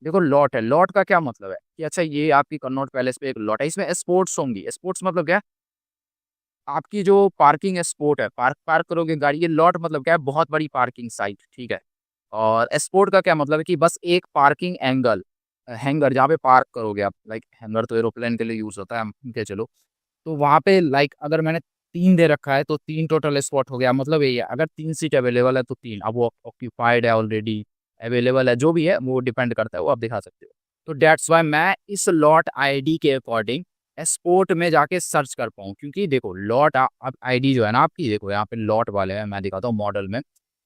देखो लॉट है, लॉट का क्या मतलब है कि अच्छा ये आपकी कन्नौट पैलेस पे एक लॉट है, इसमें स्पोर्ट्स होंगी। स्पोर्ट्स मतलब क्या है, आपकी जो पार्किंग स्पोर्ट है, पार्क करोगे गाड़ी, ये लॉट मतलब क्या है, बहुत बड़ी पार्किंग साइट, ठीक है। और स्पोर्ट का क्या मतलब है कि बस एक पार्किंग एंगल, हैंगर जहाँ पे पार्क करोगे आप, लाइक हैंगर तो एरोप्लेन के लिए यूज होता है, हम के चलो, तो वहाँ पे लाइक अगर मैंने 3 दे रखा है तो 3 टोटल स्पॉट हो गया। मतलब यही है, अगर 3 सीट अवेलेबल है तो 3, अब वो ऑक्यूपाइड है ऑलरेडी, अवेलेबल है, जो भी है वो डिपेंड करता है, वो आप दिखा सकते हो। तो डेट्स वाई मैं इस लॉट आईडी के अकॉर्डिंग एक्सपोर्ट में जाके सर्च कर पाऊँ, क्योंकि देखो लॉट अब आईडी जो है ना आपकी, देखो यहाँ पे लॉट वाले हैं, मैं दिखाता हूँ मॉडल में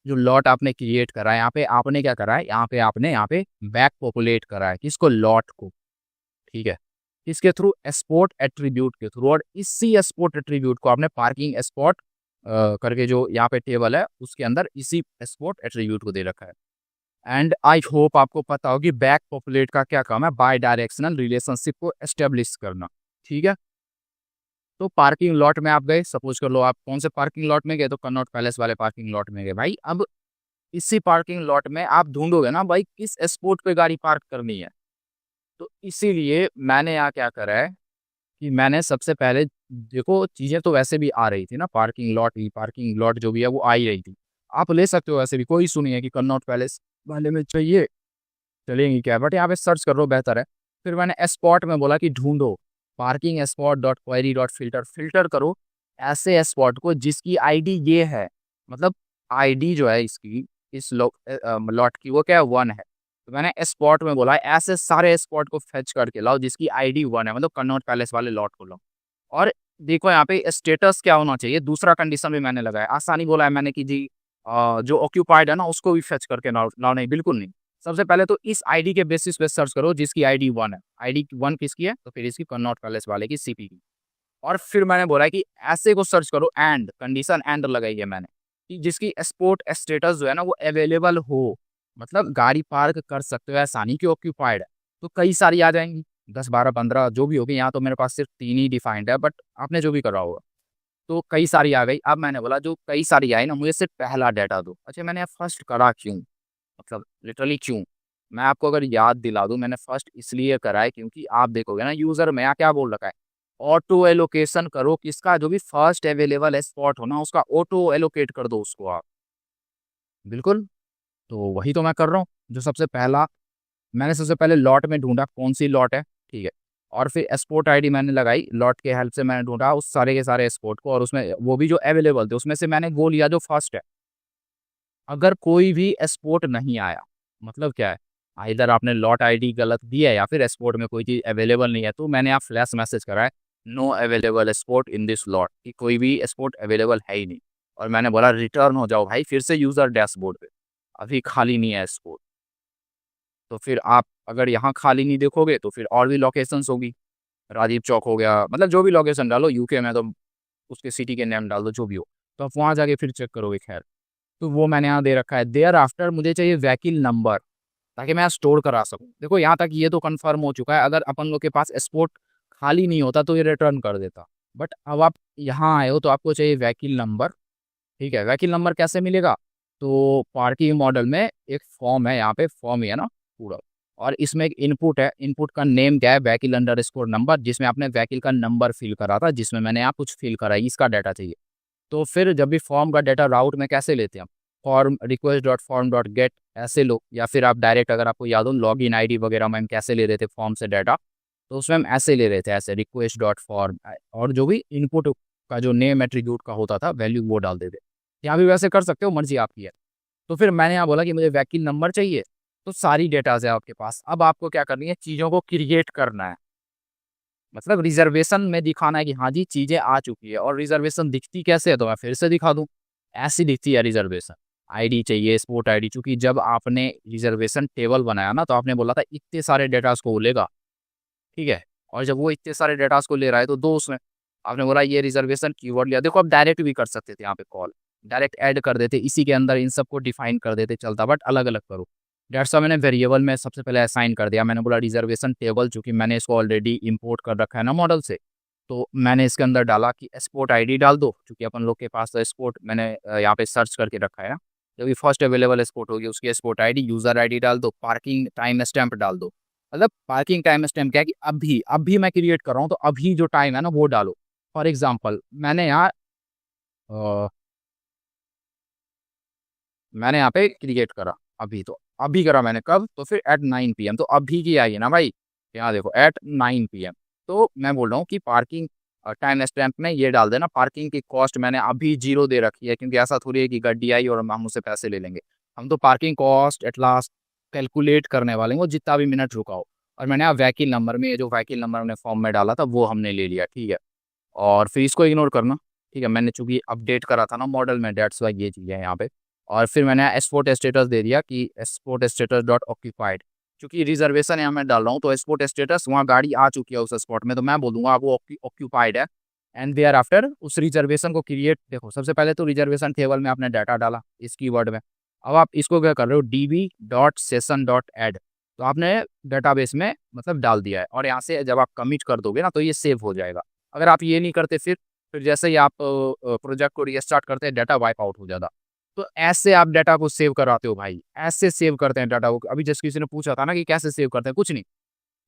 जो लॉट आपने क्रिएट करा है, यहाँ पे आपने क्या करा है, यहाँ पे आपने यहाँ पे बैक पॉपुलेट करा है किसको, लॉट को, ठीक है, इसके थ्रू एक्सपोर्ट एट्रीब्यूट के थ्रू, और इसी एक्सपोर्ट एट्रीब्यूट को आपने पार्किंग एक्सपोर्ट करके जो यहाँ पे टेबल है उसके अंदर इसी एक्सपोर्ट एट्रीब्यूट को दे रखा है। एंड आई होप आपको पता होगी बैक पॉपुलेट का क्या काम है, बाय डायरेक्शनल रिलेशनशिप को एस्टेब्लिश करना, ठीक है। तो पार्किंग लॉट में आप गए, सपोज कर लो आप कौन से पार्किंग लॉट में गए, तो कनॉट पैलेस वाले पार्किंग लॉट में गए भाई। अब इसी पार्किंग लॉट में आप ढूंढोगे ना भाई किस स्पॉट पे गाड़ी पार्क करनी है, तो इसीलिए मैंने यहाँ क्या करा है कि मैंने सबसे पहले, देखो चीज़ें तो वैसे भी आ रही थी ना, पार्किंग लॉट जो भी है वो आ ही रही थी, आप ले सकते हो, वैसे भी कोई इशू नहीं है कि कनॉट पैलेस वाले में चाहिए, चलेंगी क्या, बट यहाँ पे सर्च कर लो बेहतर है। फिर मैंने स्पॉट में बोला कि ढूंढो parking spot dot query dot filter, filter करो ऐसे स्पॉट को जिसकी आईडी ये है, मतलब आईडी जो है इसकी इस लॉट की वो क्या है, 1 है। तो मैंने स्पॉट में बोला ऐसे सारे स्पॉट को फेच करके लाओ जिसकी आईडी 1 है, मतलब कनॉट पैलेस वाले लॉट को लाओ। और देखो यहाँ पे स्टेटस क्या होना चाहिए, दूसरा कंडीशन भी मैंने लगाया, आसानी बोला है मैंने कि जी जो ऑक्यूपाइड है ना उसको भी फेच करके लाओ, नहीं बिल्कुल नहीं। सबसे पहले तो इस आईडी के बेसिस पे सर्च करो जिसकी आईडी 1 है, आईडी 1 किसकी है, तो फिर इसकी कनॉट पैलेस वाले की सीपी की। और फिर मैंने बोला कि ऐसे को सर्च करो, एंड कंडीशन एंड लगाई है मैंने कि जिसकी स्पोर्ट स्टेटस जो है ना वो अवेलेबल हो, मतलब गाड़ी पार्क कर सकते हो आसानी की, ऑक्यूपाइड है तो कई सारी आ जाएंगी, 10 12 15 जो भी होगी, यहाँ तो मेरे पास सिर्फ 3 ही डिफाइंड है, बट आपने जो भी करा होगा तो कई सारी आ गई। अब मैंने बोला जो कई सारी आई ना मुझे सिर्फ पहला डाटा दो। अच्छा मैंने फर्स्ट करा क्यों, मतलब लिटरली क्यों, मैं आपको अगर याद दिला दूं, मैंने फर्स्ट इसलिए करा है क्योंकि आप देखोगे ना यूजर में यहाँ क्या बोल रखा है, ऑटो एलोकेशन करो किसका, जो भी फर्स्ट अवेलेबल स्पॉट हो ना उसका ऑटो एलोकेट कर दो उसको आप, बिल्कुल। तो वही तो मैं कर रहा हूँ, जो सबसे पहला मैंने सबसे पहले लॉट में ढूंढा कौन सी लॉट है, ठीक है, और फिर एक्सपोर्ट आईडी मैंने लगाई, लॉट के हेल्प से मैंने ढूंढा उस सारे के सारे एक्सपोर्ट को, और उसमें वो भी जो अवेलेबल थे उसमें से मैंने वो लिया जो फर्स्ट है। अगर कोई भी एक्सपोर्ट नहीं आया, मतलब क्या है, इधर आपने लॉट आईडी गलत दी है या फिर एक्सपोर्ट में कोई चीज़ अवेलेबल नहीं है, तो मैंने आप फ्लैश मैसेज करा है no available export in this lot, कि कोई भी एक्सपोर्ट अवेलेबल है ही नहीं। और मैंने बोला रिटर्न हो जाओ भाई फिर से यूज़र डैशबोर्ड पे, अभी खाली नहीं है एक्सपोर्ट। तो फिर आप अगर यहाँ खाली नहीं देखोगे तो फिर और भी लोकेशंस होगी, राजीव चौक हो गया, मतलब जो भी लोकेशन डालो यूके में तो उसके सिटी के नेम डाल दो जो भी हो, तो आप वहाँ जाके फिर चेक करोगे। खैर तो वो मैंने यहाँ दे रखा है, देयर आफ्टर मुझे चाहिए व्हीकल नंबर ताकि मैं स्टोर करा सकूँ। देखो यहाँ तक ये तो कंफर्म हो चुका है, अगर अपन लोग के पास स्पोर्ट खाली नहीं होता तो ये रिटर्न कर देता, बट अब आप यहाँ आए हो तो आपको चाहिए व्हीकल नंबर, ठीक है। व्हीकल नंबर कैसे मिलेगा, तो पार्किंग मॉडल में एक फॉर्म है, यहाँ पे फॉर्म ही है ना पूरा, और इसमें एक इनपुट है, इनपुट का नेम क्या है, व्हीकल अंडर स्कोर नंबर, जिसमें आपने व्हीकल का नंबर फिल करा था, जिसमें मैंने यहाँ कुछ फिल करा है, इसका डाटा चाहिए। तो फिर जब भी फॉर्म का डाटा राउट में कैसे लेते हैं, form request dot form dot gate ऐसे लो, या फिर आप डायरेक्ट अगर आपको याद हो लॉग इन आई डी वगैरह में हम कैसे ले रहे थे फॉर्म से डाटा, तो उसमें हम ऐसे ले रहे थे, ऐसे रिक्वेस्ट डॉट फॉर्म, और जो भी इनपुट का जो नेम एट्रीब्यूट का होता था वैल्यू वो डाल देते। यहाँ भी वैसे कर सकते हो, मर्जी आपकी है। तो फिर मैंने यहाँ बोला कि मुझे व्हीकल नंबर चाहिए, तो सारी डेटाज है आपके पास, अब आपको क्या करनी है, चीज़ों को क्रिएट करना है, मतलब रिजर्वेशन में दिखाना है कि हाँ जी चीज़ें आ चुकी है। और रिजर्वेशन दिखती कैसे है, तो मैं फिर से दिखा दूँ, ऐसी दिखती है रिजर्वेशन, आईडी चाहिए स्पोर्ट आईडी, चूंकि जब आपने रिजर्वेशन टेबल बनाया ना तो आपने बोला था इतने सारे डेटास को वो लेगा, ठीक है, और जब वो इतने सारे डेटास को ले रहा है तो दो उसमें आपने बोला ये रिजर्वेशन कीवर्ड लिया। देखो आप डायरेक्ट भी कर सकते थे, यहाँ पे कॉल डायरेक्ट ऐड कर देते, इसी के अंदर इन सबको डिफाइन कर देते चलता, बट अलग अलग करो। डेट्स मैंने वेरिएबल में सबसे पहले असाइन कर दिया, मैंने बोला रिजर्वेशन टेबल, चूंकि मैंने इसको ऑलरेडी इंपोर्ट कर रखा है ना मॉडल से, तो मैंने इसके अंदर डाला कि एक्सपोर्ट आईडी डाल दो, क्योंकि अपन लोग के पास तो एक्सपोर्ट मैंने यहाँ पे सर्च करके रखा है ना, जो भी फर्स्ट अवेलेबल एक्सपोर्ट होगी उसकी एक्सपोर्ट आईडी, यूजर आईडी डाल दो, पार्किंग टाइम स्टैम्प डाल दो। मतलब पार्किंग टाइम स्टैम्प क्या है कि अभी अभी मैं क्रिएट कर रहा हूँ तो अभी जो टाइम है ना वो डालो। फॉर एग्जाम्पल मैंने यहाँ पे क्रिएट करा अभी, तो अभी करा मैंने कब, तो फिर एट 9 PM, तो अभी की आई है ना भाई, यहाँ देखो एट 9 PM। तो मैं बोल रहा हूँ कि पार्किंग टाइम स्टैम्प में ये डाल देना, पार्किंग की कॉस्ट मैंने अभी 0 दे रखी है, क्योंकि ऐसा थोड़ी है कि गड्डी आई और हम उससे पैसे ले लेंगे, हम तो parking cost at last calculate करने वाले हैं, वो जितना भी मिनट रुका हो। और मैंने यहाँ व्हीकल नंबर में, ये जो व्हीकल नंबर हमने फॉर्म में डाला था वो हमने ले लिया, ठीक है। और फिर इसको इग्नोर करना, ठीक है। मैंने चूंकि अपडेट करा था ना मॉडल में, डेट्स वाई ये चीज़ें हैं यहाँ पे। और फिर मैंने एक्सपोर्ट स्टेटस दे दिया कि एक्सपोर्ट स्टेटस डॉट ऑक्यूपाइड, क्योंकि रिजर्वेशन यहाँ मैं डाल रहा हूँ तो एक्सपोर्ट स्टेटस वहाँ गाड़ी आ चुकी है उस स्पॉट में, तो मैं बोलूँगा वो ऑक्यूपाइड है। एंड देयर आफ्टर उस रिजर्वेशन को क्रिएट, देखो सबसे पहले तो रिजर्वेशन टेबल में आपने डाटा डाला इस कीवर्ड में। अब आप इसको क्या कर रहे हो, db.session.add, तो आपने डेटाबेस में मतलब डाल दिया है। और यहाँ से जब आप कमिट कर दोगे ना तो ये सेव हो जाएगा। अगर आप ये नहीं करते फिर जैसे ही आप प्रोजेक्ट को रीस्टार्ट करते हैं डाटा वाइप आउट हो जाता। तो ऐसे आप डाटा को सेव कराते हो भाई, ऐसे सेव करते हैं डाटा को। अभी जैसे किसी ने पूछा था ना कि कैसे सेव करते हैं, कुछ नहीं,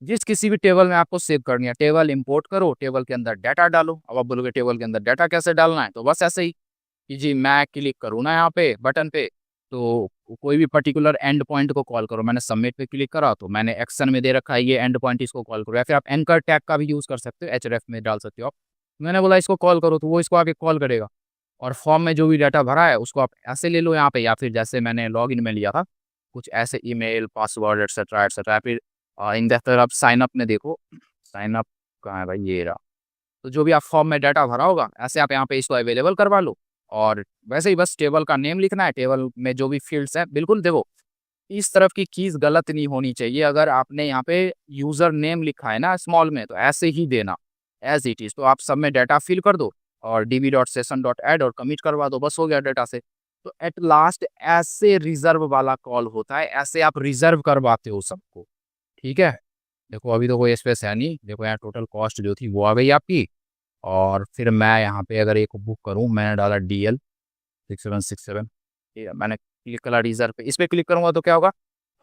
जिस किसी भी टेबल में आपको सेव करनी है, टेबल इंपोर्ट करो, टेबल के अंदर डाटा डालो। अब आप बोलोगे टेबल के अंदर डाटा कैसे डालना है, तो बस ऐसे ही कि जी मैं क्लिक करूँ ना यहाँ पे बटन पे, तो कोई भी पर्टिकुलर एंड पॉइंट को कॉल करो। मैंने सबमिट पे क्लिक करा तो मैंने एक्शन में दे रखा है ये एंड पॉइंट, इसको कॉल करो। या फिर आप एंकर टैग का भी यूज़ कर सकते हो, href में डाल सकते हो आप। मैंने बोला इसको कॉल करो तो वो इसको आके कॉल करेगा। और फॉर्म में जो भी डाटा भरा है उसको आप ऐसे ले लो यहाँ पे, या फिर जैसे मैंने लॉग इन में लिया था कुछ ऐसे ईमेल पासवर्ड एटसेट्रा एटसेट्रा। फिर इन दैट आप साइन अप में देखो, साइन अप कहाँ है भाई, ये रहा। तो जो भी आप फॉर्म में डाटा भरा होगा ऐसे आप यहाँ पे इसको अवेलेबल करवा लो। और वैसे ही बस टेबल का नेम लिखना है, टेबल में जो भी फील्ड्स हैं बिल्कुल देखो इस तरफ की कीज गलत नहीं होनी चाहिए। अगर आपने यहाँ पे यूजर नेम लिखा है ना स्मॉल में, तो ऐसे ही देना एज इट इज। तो आप सब में डाटा फिल कर दो और db.session.add और कमिट करवा दो, बस हो गया डाटा से। तो एट लास्ट ऐसे रिजर्व वाला कॉल होता है, ऐसे आप रिजर्व करवाते हो सबको, ठीक है। देखो अभी तो कोई स्पेस है नहीं, देखो यहाँ टोटल कॉस्ट जो थी वो आ गई आपकी। और फिर मैं यहाँ पे अगर एक बुक करूँ, मैंने डाला DL6767, ठीक है। मैंने क्लिक करा रिजर्व पे, इस पर क्लिक करूँगा तो क्या होगा,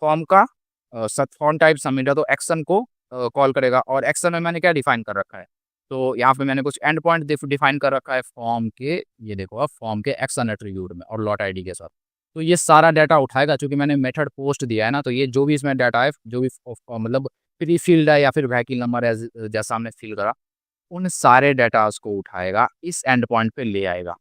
फॉर्म का फॉर्म टाइप सबमिट है तो एक्शन को कॉल करेगा। और एक्शन में मैंने क्या डिफाइन कर रखा है, तो यहाँ पे मैंने कुछ एंड पॉइंट डिफाइन कर रखा है फॉर्म के, ये देखो आप फॉर्म के एक्शन एट्रीब्यूट में और लॉट आईडी के साथ। तो ये सारा डाटा उठाएगा, चूंकि मैंने मेथड पोस्ट दिया है ना, तो ये जो भी इसमें डाटा है, जो भी मतलब प्री फील्ड है या फिर व्हीकल नंबर है जैसा हमने फिल करा, उन सारे डाटाज को उठाएगा, इस एंड पॉइंट पे ले आएगा।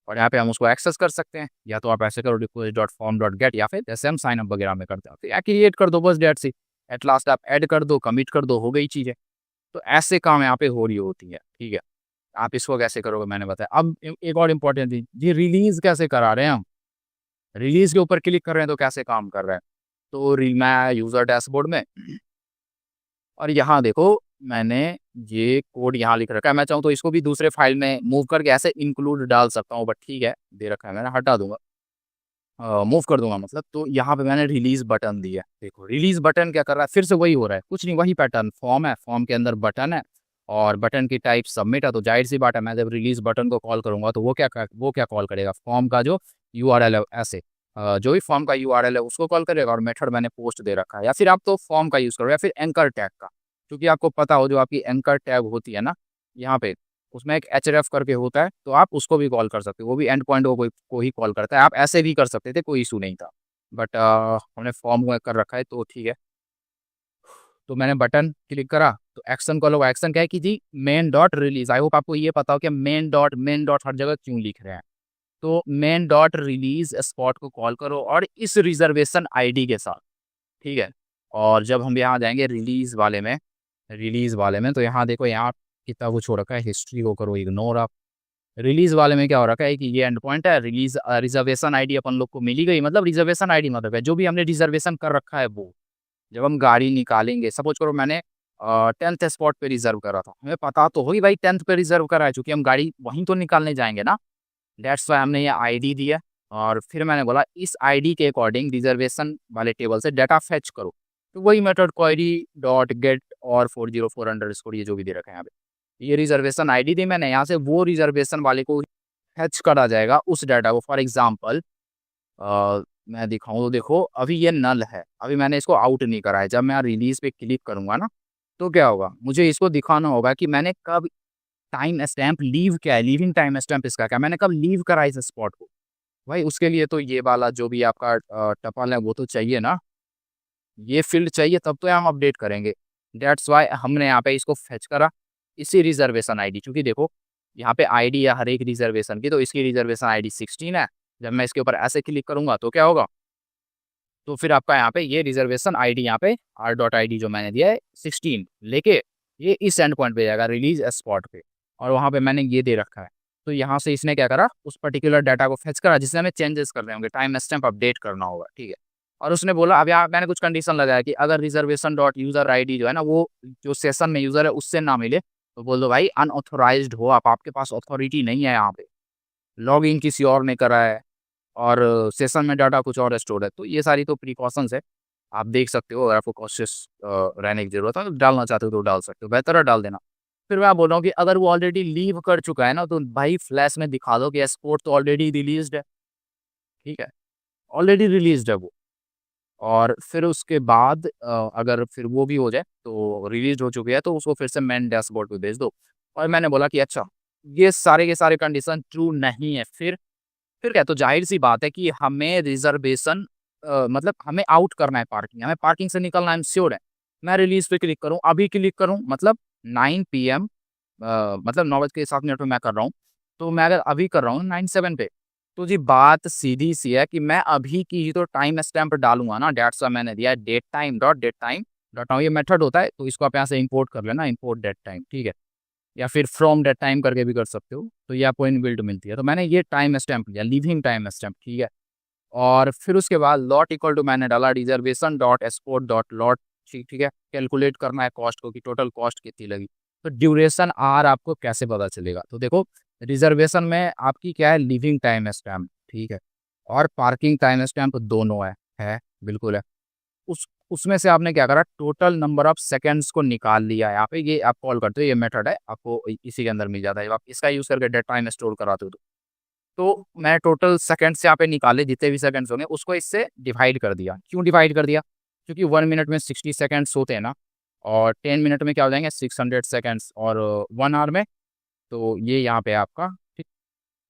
और यहाँ पे हम उसको एक्सेस कर सकते हैं, या तो आप ऐसे करो request.form.get, या फिर जैसे हम साइन अप वगैरह में करते हैं तो या क्रिएट कर दो बस डेट से। एट लास्ट आप ऐड कर दो, कमिट कर दो, हो गई चीज़ें। तो ऐसे काम यहाँ पे हो रही होती है, ठीक है। आप इसको कैसे करोगे मैंने बताया। अब एक और इम्पोर्टेंट चीज, जी रिलीज कैसे करा रहे हैं हम, रिलीज के ऊपर क्लिक कर रहे हैं तो कैसे काम कर रहे हैं। तो मैं यूजर डैशबोर्ड में, और यहाँ देखो मैंने ये कोड यहाँ लिख रखा है। मैं चाहूँ तो इसको भी दूसरे फाइल में मूव करके ऐसे इंक्लूड डाल सकता हूँ, बट ठीक है दे रखा है मैंने, हटा दूंगा, मूव कर दूंगा मतलब। तो यहाँ पे मैंने रिलीज बटन दिया, देखो रिलीज बटन क्या कर रहा है, फिर से वही हो रहा है, कुछ नहीं वही पैटर्न, फॉर्म है, फॉर्म के अंदर बटन है और बटन की टाइप सबमिट है। तो जाहिर सी बात है मैं जब रिलीज बटन को कॉल करूंगा तो वो क्या कॉल करेगा, फॉर्म का जो URL है, ऐसे जो भी फॉर्म का URL है उसको कॉल करेगा। और मेथड मैंने पोस्ट दे रखा है, या फिर आप तो फॉर्म का यूज़ करो या फिर एंकर टैग का, क्योंकि आपको पता हो जो आपकी एंकर टैग होती है ना यहाँ पे, उसमें एक href करके होता है, तो आप उसको भी कॉल कर सकते हो, वो भी एंड पॉइंट को ही कॉल करता है। आप ऐसे भी कर सकते थे, कोई इशू नहीं था, बट हमने फॉर्म कर रखा है तो ठीक है। तो मैंने बटन क्लिक करा तो एक्शन कॉल होगा। एक्शन क्या है कि JEE main dot release, I hope आपको ये पता हो कि मेन डॉट हर जगह क्यों लिख रहे हैं। तो मेन डॉट रिलीज स्पॉट को कॉल करो और इस रिजर्वेशन आईडी के साथ, ठीक है। और जब हम यहाँ जाएंगे रिलीज वाले में तो यहाँ देखो, यहाँ कितना कुछ हो रखा है, हिस्ट्री को करो इग्नोर आप। रिलीज वाले में क्या हो रखा है कि ये एंड पॉइंट है, रिलीज रिजर्वेशन आईडी अपन लोग को मिली गई, मतलब रिजर्वेशन आईडी मतलब है जो भी हमने रिजर्वेशन कर रखा है वो। जब हम गाड़ी निकालेंगे, सपोज करो मैंने 10th स्पॉट पे रिजर्व करा था, हमें पता तो होगी भाई 10th पे रिजर्व करा है, चूंकि हम गाड़ी वहीं तो निकालने जाएंगे ना। डेट्स वाई हमने ये आईडी दिया। और फिर मैंने बोला इस आईडी के अकॉर्डिंग रिजर्वेशन वाले टेबल से डाटा फेच करो। तो वही मेथड क्वेरी डॉट गेट और 404 अंडरस्कोर ये जो भी दे रखा है यहाँ पे, ये रिजर्वेशन आईडी दी मैंने, यहाँ से वो रिजर्वेशन वाले को फेच करा जाएगा उस डाटा को। फॉर एग्जाम्पल मैं दिखाऊं तो देखो अभी ये नल है, अभी मैंने इसको आउट नहीं करा है। जब मैं रिलीज पे क्लिक करूंगा ना तो क्या होगा, मुझे इसको दिखाना होगा कि मैंने कब टाइम स्टैम्प लीव, क्या है लीविंग टाइम स्टैम्प, इसका क्या, मैंने कब लीव करा इस स्पॉट को। भाई उसके लिए तो ये वाला जो भी आपका टपल है वो तो चाहिए ना, ये फील्ड चाहिए, तब तो हम अपडेट करेंगे। डेट्स वाई हमने यहाँ पे इसको फेच करा इसी रिजर्वेशन आईडी, क्योंकि देखो यहाँ पे आईडी है हर एक रिजर्वेशन की, तो इसकी रिजर्वेशन आईडी 16 है। जब मैं इसके ऊपर ऐसे क्लिक करूंगा तो क्या होगा, तो फिर आपका यहाँ पे ये रिजर्वेशन आईडी यहाँ पे r.id जो मैंने दिया है 16 लेके ये इस एंड पॉइंट पे जाएगा रिलीज स्पॉट पे, और वहाँ पे मैंने ये दे रखा है। तो यहाँ से इसने क्या करा, उस पर्टिकुलर डाटा को फेच करा जिससे हमें चेंजेस करने होंगे, टाइम स्टैम्प अपडेट करना होगा, ठीक है। और उसने बोला, अब यहाँ मैंने कुछ कंडीशन लगाया कि अगर रिजर्वेशन डॉट यूजर आई जो है ना, वो जो सेशन में यूजर है उससे ना मिले तो बोल दो भाई अनऑथोराइज्ड हो आप, आपके पास अथॉरिटी नहीं है यहाँ पे, लॉग इन किसी और ने करा है और सेशन में डाटा कुछ और स्टोर है। तो ये सारी तो प्रिकॉशंस है, आप देख सकते हो। अगर आपको कॉशियस रहने की जरूरत है तो डालना चाहते हो तो डाल सकते हो, बेहतर है डाल देना। फिर मैं बोल रहा हूँ कि अगर वो ऑलरेडी लीव कर चुका है ना, तो भाई फ्लैश में दिखा दो कि एक्सपोर्ट तो ऑलरेडी रिलीज्ड है, ठीक है, ऑलरेडी रिलीज्ड है वो। और फिर उसके बाद अगर फिर वो भी हो जाए तो रिलीज हो चुकी है तो उसको फिर से मेन डैशबोर्ड पे भेज दो। और मैंने बोला कि अच्छा ये सारे के सारे कंडीशन ट्रू नहीं है, फिर क्या, तो जाहिर सी बात है कि हमें रिजर्वेशन मतलब हमें आउट करना है पार्किंग, हमें पार्किंग से निकलना है, श्योर है। मैं रिलीज पे क्लिक करूं, अभी क्लिक करूं, मतलब 9 PM मतलब 9:07 पे मैं कर रहा हूँ। तो मैं अगर अभी कर रहा हूँ 9:07 पे, तो जी बात सीधी सी है कि मैं अभी की ही तो टाइम स्टैम्प डालूंगा ना, डेट्स का मैंने दिया है date time dot date time dot now, ये मेथड होता है तो इसको आप यहाँ से इंपोर्ट कर लेना, इंपोर्ट डेट टाइम, ठीक है। या फिर फ्रॉम डेट टाइम करके भी कर सकते हो, तो ये आपको इनबिल्ट मिलती है। तो मैंने ये टाइम स्टैम्प लिया, लिविंग टाइम स्टैम्प, ठीक है। और फिर उसके बाद लॉट इक्वल टू मैंने डाला reservation dot export dot lot, ठीक है। कैलकुलेट करना है कॉस्ट को कि टोटल कॉस्ट कितनी लगी। तो ड्यूरेशन आर आपको कैसे पता चलेगा, तो देखो रिजर्वेशन में आपकी क्या है, लिविंग टाइम स्टैम्प, ठीक है, और पार्किंग टाइम स्टैम्प दोनों है बिल्कुल है। उस उसमें से आपने क्या करा, टोटल नंबर ऑफ सेकंड्स को निकाल लिया है यहाँ पे, ये आप कॉल करते हो, ये मेथड है आपको इसी के अंदर मिल जाता है, जब आप इसका यूज करके डेटा टाइम स्टोर कराते हो तो मैं टोटल सेकंड्स यहाँ पे निकाले, जितने भी सेकंड्स होंगे उसको इससे डिवाइड कर दिया। क्यों डिवाइड कर दिया, क्योंकि 1 मिनट में 60 सेकंड्स होते हैं ना, और 10 मिनट में क्या हो जाएंगे 600 सेकंड्स, और 1 आवर में, तो ये यहाँ पे आपका, ठीक।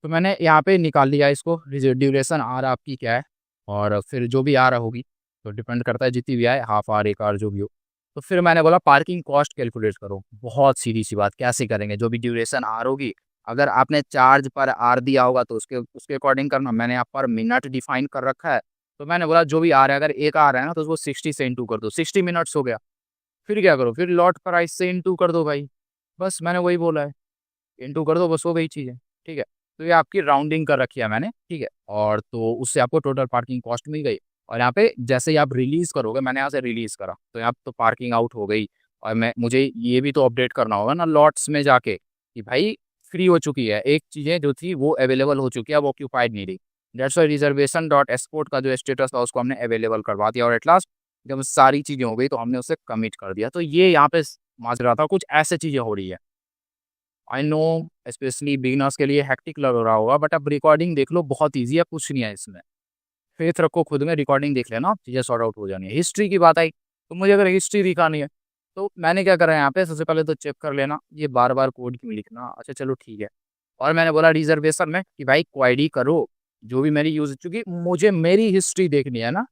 तो मैंने यहाँ पे निकाल लिया इसको, ड्यूरेशन आर आपकी क्या है, और फिर जो भी आर होगी तो डिपेंड करता है जितनी भी आए, हाफ आवर 1 आवर जो भी हो। तो फिर मैंने बोला पार्किंग कॉस्ट कैलकुलेट करो, बहुत सीधी सी बात, कैसे करेंगे, जो भी ड्यूरेशन आर होगी, अगर आपने चार्ज पर आर दिया होगा तो उसके उसके अकॉर्डिंग करना, मैंने यहाँ पर मिनट डिफाइन कर रखा है। तो मैंने बोला जो भी आर है, अगर 1 आवर है ना तो उसको 60 से इंटू कर दो, 60 मिनट्स हो गया। फिर क्या करो, फिर लॉट प्राइस से इंटू कर दो भाई, बस मैंने वही बोला है, इंटू कर दो, बस वो वही चीज़ है, ठीक है। तो ये आपकी राउंडिंग कर रखी है मैंने, ठीक है, और तो उससे आपको टोटल पार्किंग कॉस्ट मिल गई। और यहाँ पे जैसे ही आप रिलीज करोगे, मैंने यहाँ से रिलीज करा तो यहाँ तो पार्किंग आउट हो गई। और मुझे ये भी तो अपडेट करना होगा ना लॉट्स में जाके कि भाई फ्री हो चुकी है, एक चीज़ें जो थी वो अवेलेबल हो चुकी है, वो ऑक्यूपाइड नहीं रही। That's why reservation dot export का जो स्टेटस था उसको हमने अवेलेबल करवा दिया, और एट लास्ट जब सारी चीज़ें हो गई तो हमने उसे कमिट कर दिया। तो ये यहाँ पे माजरा था, कुछ ऐसे चीज़ें हो रही है। आई नो स्पेशली बिगिनर्स के लिए हेक्टिक लग रहा होगा, बट अब रिकॉर्डिंग देख लो, बहुत ईजी है, कुछ नहीं है इसमें। फेथ रखो खुद में, रिकॉर्डिंग देख लेना, चीज़ें सॉर्ट आउट हो जानी है। हिस्ट्री की बात आई तो मुझे अगर हिस्ट्री दिखानी है तो मैंने क्या करा है यहाँ पे, सबसे पहले तो चेक कर लेना ये बार बार कोड क्यों लिखना, अच्छा चलो ठीक है। और मैंने बोला रिजर्वेशन में कि भाई क्वाइरी करो जो भी मेरी यूज, चूंकि मुझे मेरी हिस्ट्री देखनी है ना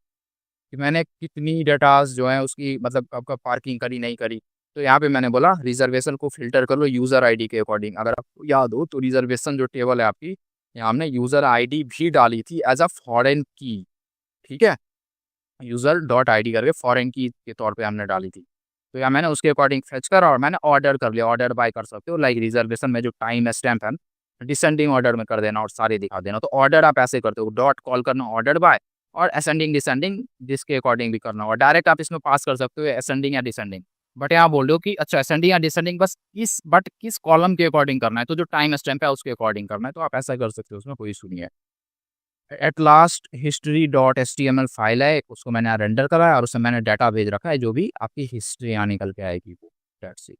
कि मैंने कितनी डेटास जो है उसकी, मतलब आपका पार्किंग करी नहीं करी। तो यहाँ पे मैंने बोला रिजर्वेशन को फिल्टर कर लो यूज़र आईडी के अकॉर्डिंग। अगर आपको याद हो तो रिजर्वेशन जो टेबल है आपकी, यहाँ हमने यूज़र आईडी भी डाली थी एज अ फॉरेन की, ठीक है, यूज़र डॉट आई करके फॉरेन की के तौर पे हमने डाली थी। तो यहाँ मैंने उसके अकॉर्डिंग फेच करा और मैंने ऑर्डर कर लिया, ऑर्डर बाय कर सकते हो, लाइक रिजर्वेशन में जो टाइम स्टैम्प है डिसेंडिंग ऑर्डर में कर देना और सारे दिखा देना। तो ऑर्डर आप ऐसे करते हो, डॉट कॉल करना ऑर्डर बाय, और असेंडिंग डिसेंडिंग जिसके अकॉर्डिंग भी करना, और डायरेक्ट आप इसमें पास कर सकते हो असेंडिंग या डिसेंडिंग। बट यहाँ बोल रहे हो कि अच्छा असेंडिंग या डिसेंडिंग बस किस कॉलम के अकॉर्डिंग करना है, तो जो टाइम स्टैम्प है उसके अकॉर्डिंग करना है, तो आप ऐसा कर सकते हो, उसमें कोई इशू नहीं है। At last history dot HTML file है, उसको मैंने रेंडर करा है और उसमें मैंने डाटा भेज रखा है, जो भी आपकी हिस्ट्री यहाँ निकल के आएगी वो, डेट्स इट।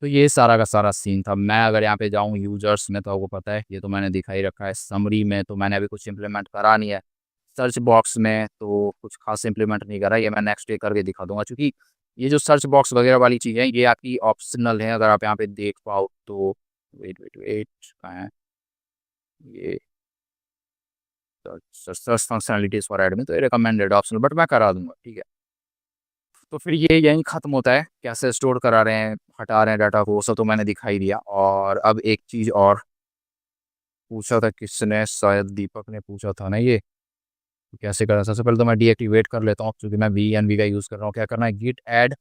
तो ये सारा का सारा सीन था। मैं अगर यहाँ पे जाऊँ यूजर्स में तो आपको पता है ये तो मैंने दिखा ही रखा है, समरी में तो मैंने अभी कुछ इंप्लीमेंट करा नहीं है, सर्च बॉक्स में तो कुछ खास इंप्लीमेंट नहीं करा, ये मैं नेक्स्ट डे करके दिखा दूंगा, क्योंकि ये जो सर्च बॉक्स वगैरह वाली चीज़ें ये आपकी ऑप्शनल है, अगर आप यहाँ पे देख पाओ तो। वेट वेट वेट, कहाँ है ये, सर्च फंक्शनलिटीज फॉर एडमिन, तो ये रिकमेंडेड ऑप्शनल, बट मैं करा दूंगा, ठीक है। तो फिर ये यहीं ख़त्म होता है, कैसे स्टोर करा रहे हैं हटा रहे हैं डाटा को, वो सब तो मैंने दिखाई दिया। और अब एक चीज़ और पूछा था किसने, शायद दीपक ने पूछा था ना, ये तो कैसे करना है, सबसे पहले तो मैं डीएक्टिवेट कर लेता हूँ क्योंकि मैं वीएनवी का यूज़ कर रहा हूँ। क्या करना है, गिट ऐड,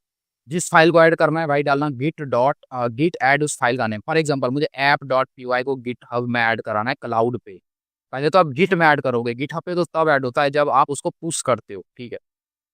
जिस फाइल को ऐड करना है भाई डालना गिट ऐड उस फाइल का नेम। फॉर एग्जांपल मुझे app.py को गिटहब में ऐड कराना है क्लाउड पे। पहले तो आप गिट में ऐड करोगे, गिटहब पे तो तब ऐड होता है जब आप उसको पुश करते हो, ठीक है।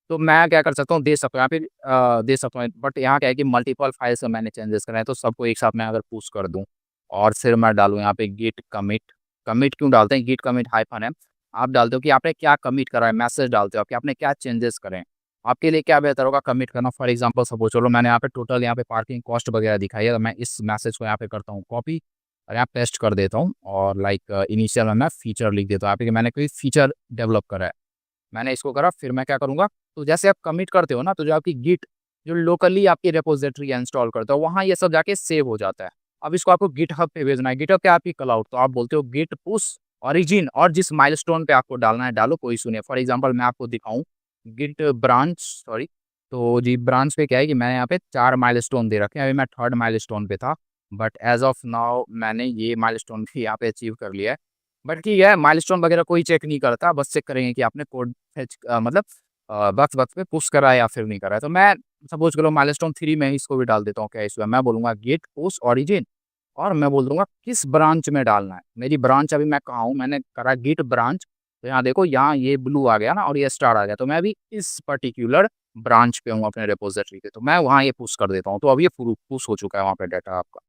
तो मैं क्या कर सकता हूँ, दे सकता हूँ यहाँ पे दे सकता हूँ, बट यहाँ क्या है कि मल्टीपल फाइल्स में मैंने चेंजेस करे हैं, तो सबको एक साथ मैं अगर पुश कर दूँ और फिर मैं डालूँ यहाँ पे गिट कमिट। कमिट क्यों डालते हैं, गिट कमिट हाइफन है, आप डालते हो कि आपने क्या कमिट करा है, मैसेज डालते हो आप कि आपने क्या चेंजेस करे हैं। आपके लिए क्या बेहतर होगा कमिट करना। फॉर एग्जांपल सपोज चलो मैंने यहाँ पे टोटल यहाँ पे पार्किंग कॉस्ट वगैरह दिखाई है, तो मैं इस मैसेज को यहाँ पे करता हूँ कॉपी और यहाँ पेस्ट कर देता हूँ और लाइक इनिशियल में मैं फीचर लिख देता हूँ यहाँ पे कि मैंने कोई फीचर डेवलप करा है, मैंने इसको करा। फिर मैं क्या करूँगा, तो जैसे आप कमिट करते हो ना, तो जो आपकी गिट जो लोकली आपकी रेपोजिटरी इंस्टॉल करते हो वहाँ ये सब जाके सेव हो जाता है। अब इसको आपको गिटहब पे भेजना है, गिटहब क्या आपकी क्लाउड, तो आप बोलते हो गिट पुश ऑरिजिन और जिस माइलस्टोन पे आपको डालना है डालो, कोई सुनिए। फॉर एग्जांपल मैं आपको दिखाऊं गिट ब्रांच, सॉरी, तो जी ब्रांच पे क्या है कि मैंने यहाँ पे 4 माइलस्टोन दे रखे हैं, अभी मैं 3rd माइलस्टोन पे था, बट एज ऑफ नाउ मैंने ये माइलस्टोन भी यहाँ पे अचीव कर लिया है। बट ठीक है, माइलस्टोन वगैरह कोई चेक नहीं करता, बस चेक करेंगे कि आपने कोड फेच मतलब वक्त वक्त पे पुश करा है या फिर नहीं करा है। तो मैं सपोज करो माइलस्टोन 3 में ही इसको भी डाल देता हूँ, क्या इशू है, मैं बोलूँगा गेट पुश ऑरिजिन और मैं बोल दूंगा किस ब्रांच में डालना है। मेरी ब्रांच अभी मैं कहाँ हूँ, मैंने करा गिट ब्रांच, तो यहाँ देखो यहाँ ये ब्लू आ गया ना और ये स्टार आ गया, तो मैं अभी इस पर्टिकुलर ब्रांच पे हूँ अपने रेपोजिटरी पे, तो मैं वहाँ ये पुश कर देता हूँ, तो अब ये पुश हो चुका है वहाँ पे डाटा आपका,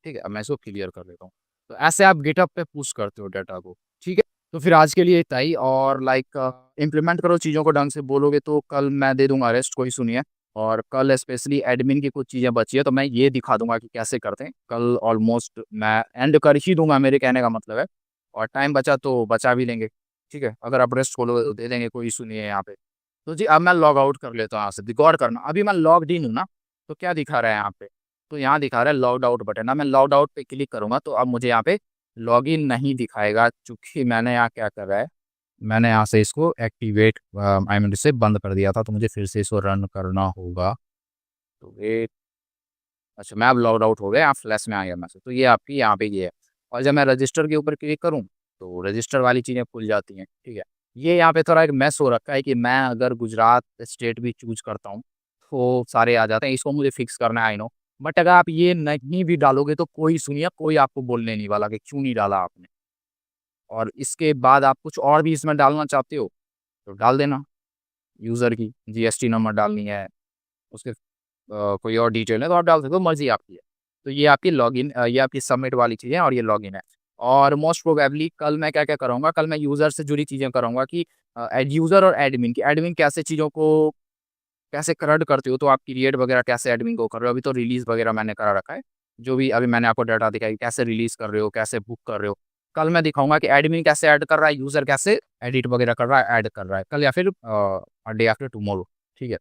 ठीक है। अब मैं इसको क्लियर कर देता हूँ। तो ऐसे आप गिटहब पे पुश करते हो डाटा को, ठीक है। तो फिर आज के लिए इतना ही, और लाइक इम्प्लीमेंट करो चीज़ों को ढंग से, बोलोगे तो कल मैं दे दूंगा रेस्ट, कोई सुनिए। और कल स्पेशली एडमिन की कुछ चीज़ें बची है तो मैं ये दिखा दूंगा कि कैसे करते हैं। कल ऑलमोस्ट मैं एंड कर ही दूंगा, मेरे कहने का मतलब है, और टाइम बचा तो बचा भी लेंगे, ठीक है। अगर आप रेस्ट खोलोगे तो दे देंगे, कोई इशू नहीं है यहाँ पे। तो जी अब मैं लॉग आउट कर लेता हूँ यहाँ से, गौर करना, अभी मैं लॉग्ड इन हूँ ना, तो क्या दिखा रहा है यहाँ पे, तो यहाँ दिखा रहा है लॉग्ड आउट बटन। ना मैं लॉग्ड आउट पे क्लिक करूंगा तो अब मुझे यहाँ पे लॉगिन नहीं दिखाएगा, चूंकि मैंने यहाँ क्या कर रहा है, मैंने यहाँ से इसको एक्टिवेट आई मीन इसे बंद कर दिया था, तो मुझे फिर से इसको रन करना होगा। तो वेट, अच्छा मैं अब लॉग्ड आउट हो गया, यहाँ फ्लैश में आ गया मैसेज, तो ये आपकी यहाँ पे ये है। और जब मैं रजिस्टर के ऊपर क्लिक करूँ तो रजिस्टर वाली चीज़ें खुल जाती हैं, ठीक है। ये यहाँ पे थोड़ा एक मैस हो रखा है कि मैं अगर गुजरात स्टेट भी चूज करता हूँ तो सारे आ जाते हैं, इसको मुझे फिक्स करना है, आई नो। बट अगर आप ये नहीं भी डालोगे तो कोई सुनिए, कोई आपको बोलने नहीं वाला कि क्यों नहीं डाला आपने। और इसके बाद आप कुछ और भी इसमें डालना चाहते हो तो डाल देना, यूज़र की जीएसटी नंबर डालनी है, उसके कोई और डिटेल है तो आप डाल सकते हो, मर्जी आपकी है। तो ये आपकी लॉगिन, ये आपकी सबमिट वाली चीज़ है और ये लॉगिन है। और मोस्ट प्रोबेबली कल मैं क्या क्या करूँगा, कल मैं यूज़र से जुड़ी चीज़ें करूँगा कि एड यूज़र और एडमिन कैसे चीज़ों को कैसे करंट करते हो, तो आप क्रिएट वगैरह कैसे एडमिन को कर रहे हो। अभी तो रिलीज़ वगैरह मैंने करा रखा है, जो भी अभी मैंने आपको डाटा दिखाया कि कैसे रिलीज़ कर रहे हो, कैसे बुक कर रहे हो। कल मैं दिखाऊंगा कि एडमिन कैसे ऐड कर रहा है, यूज़र कैसे एडिट वगैरह कर रहा है, ऐड कर रहा है, कल या फिर डे आफ्टर टुमारो, ठीक है।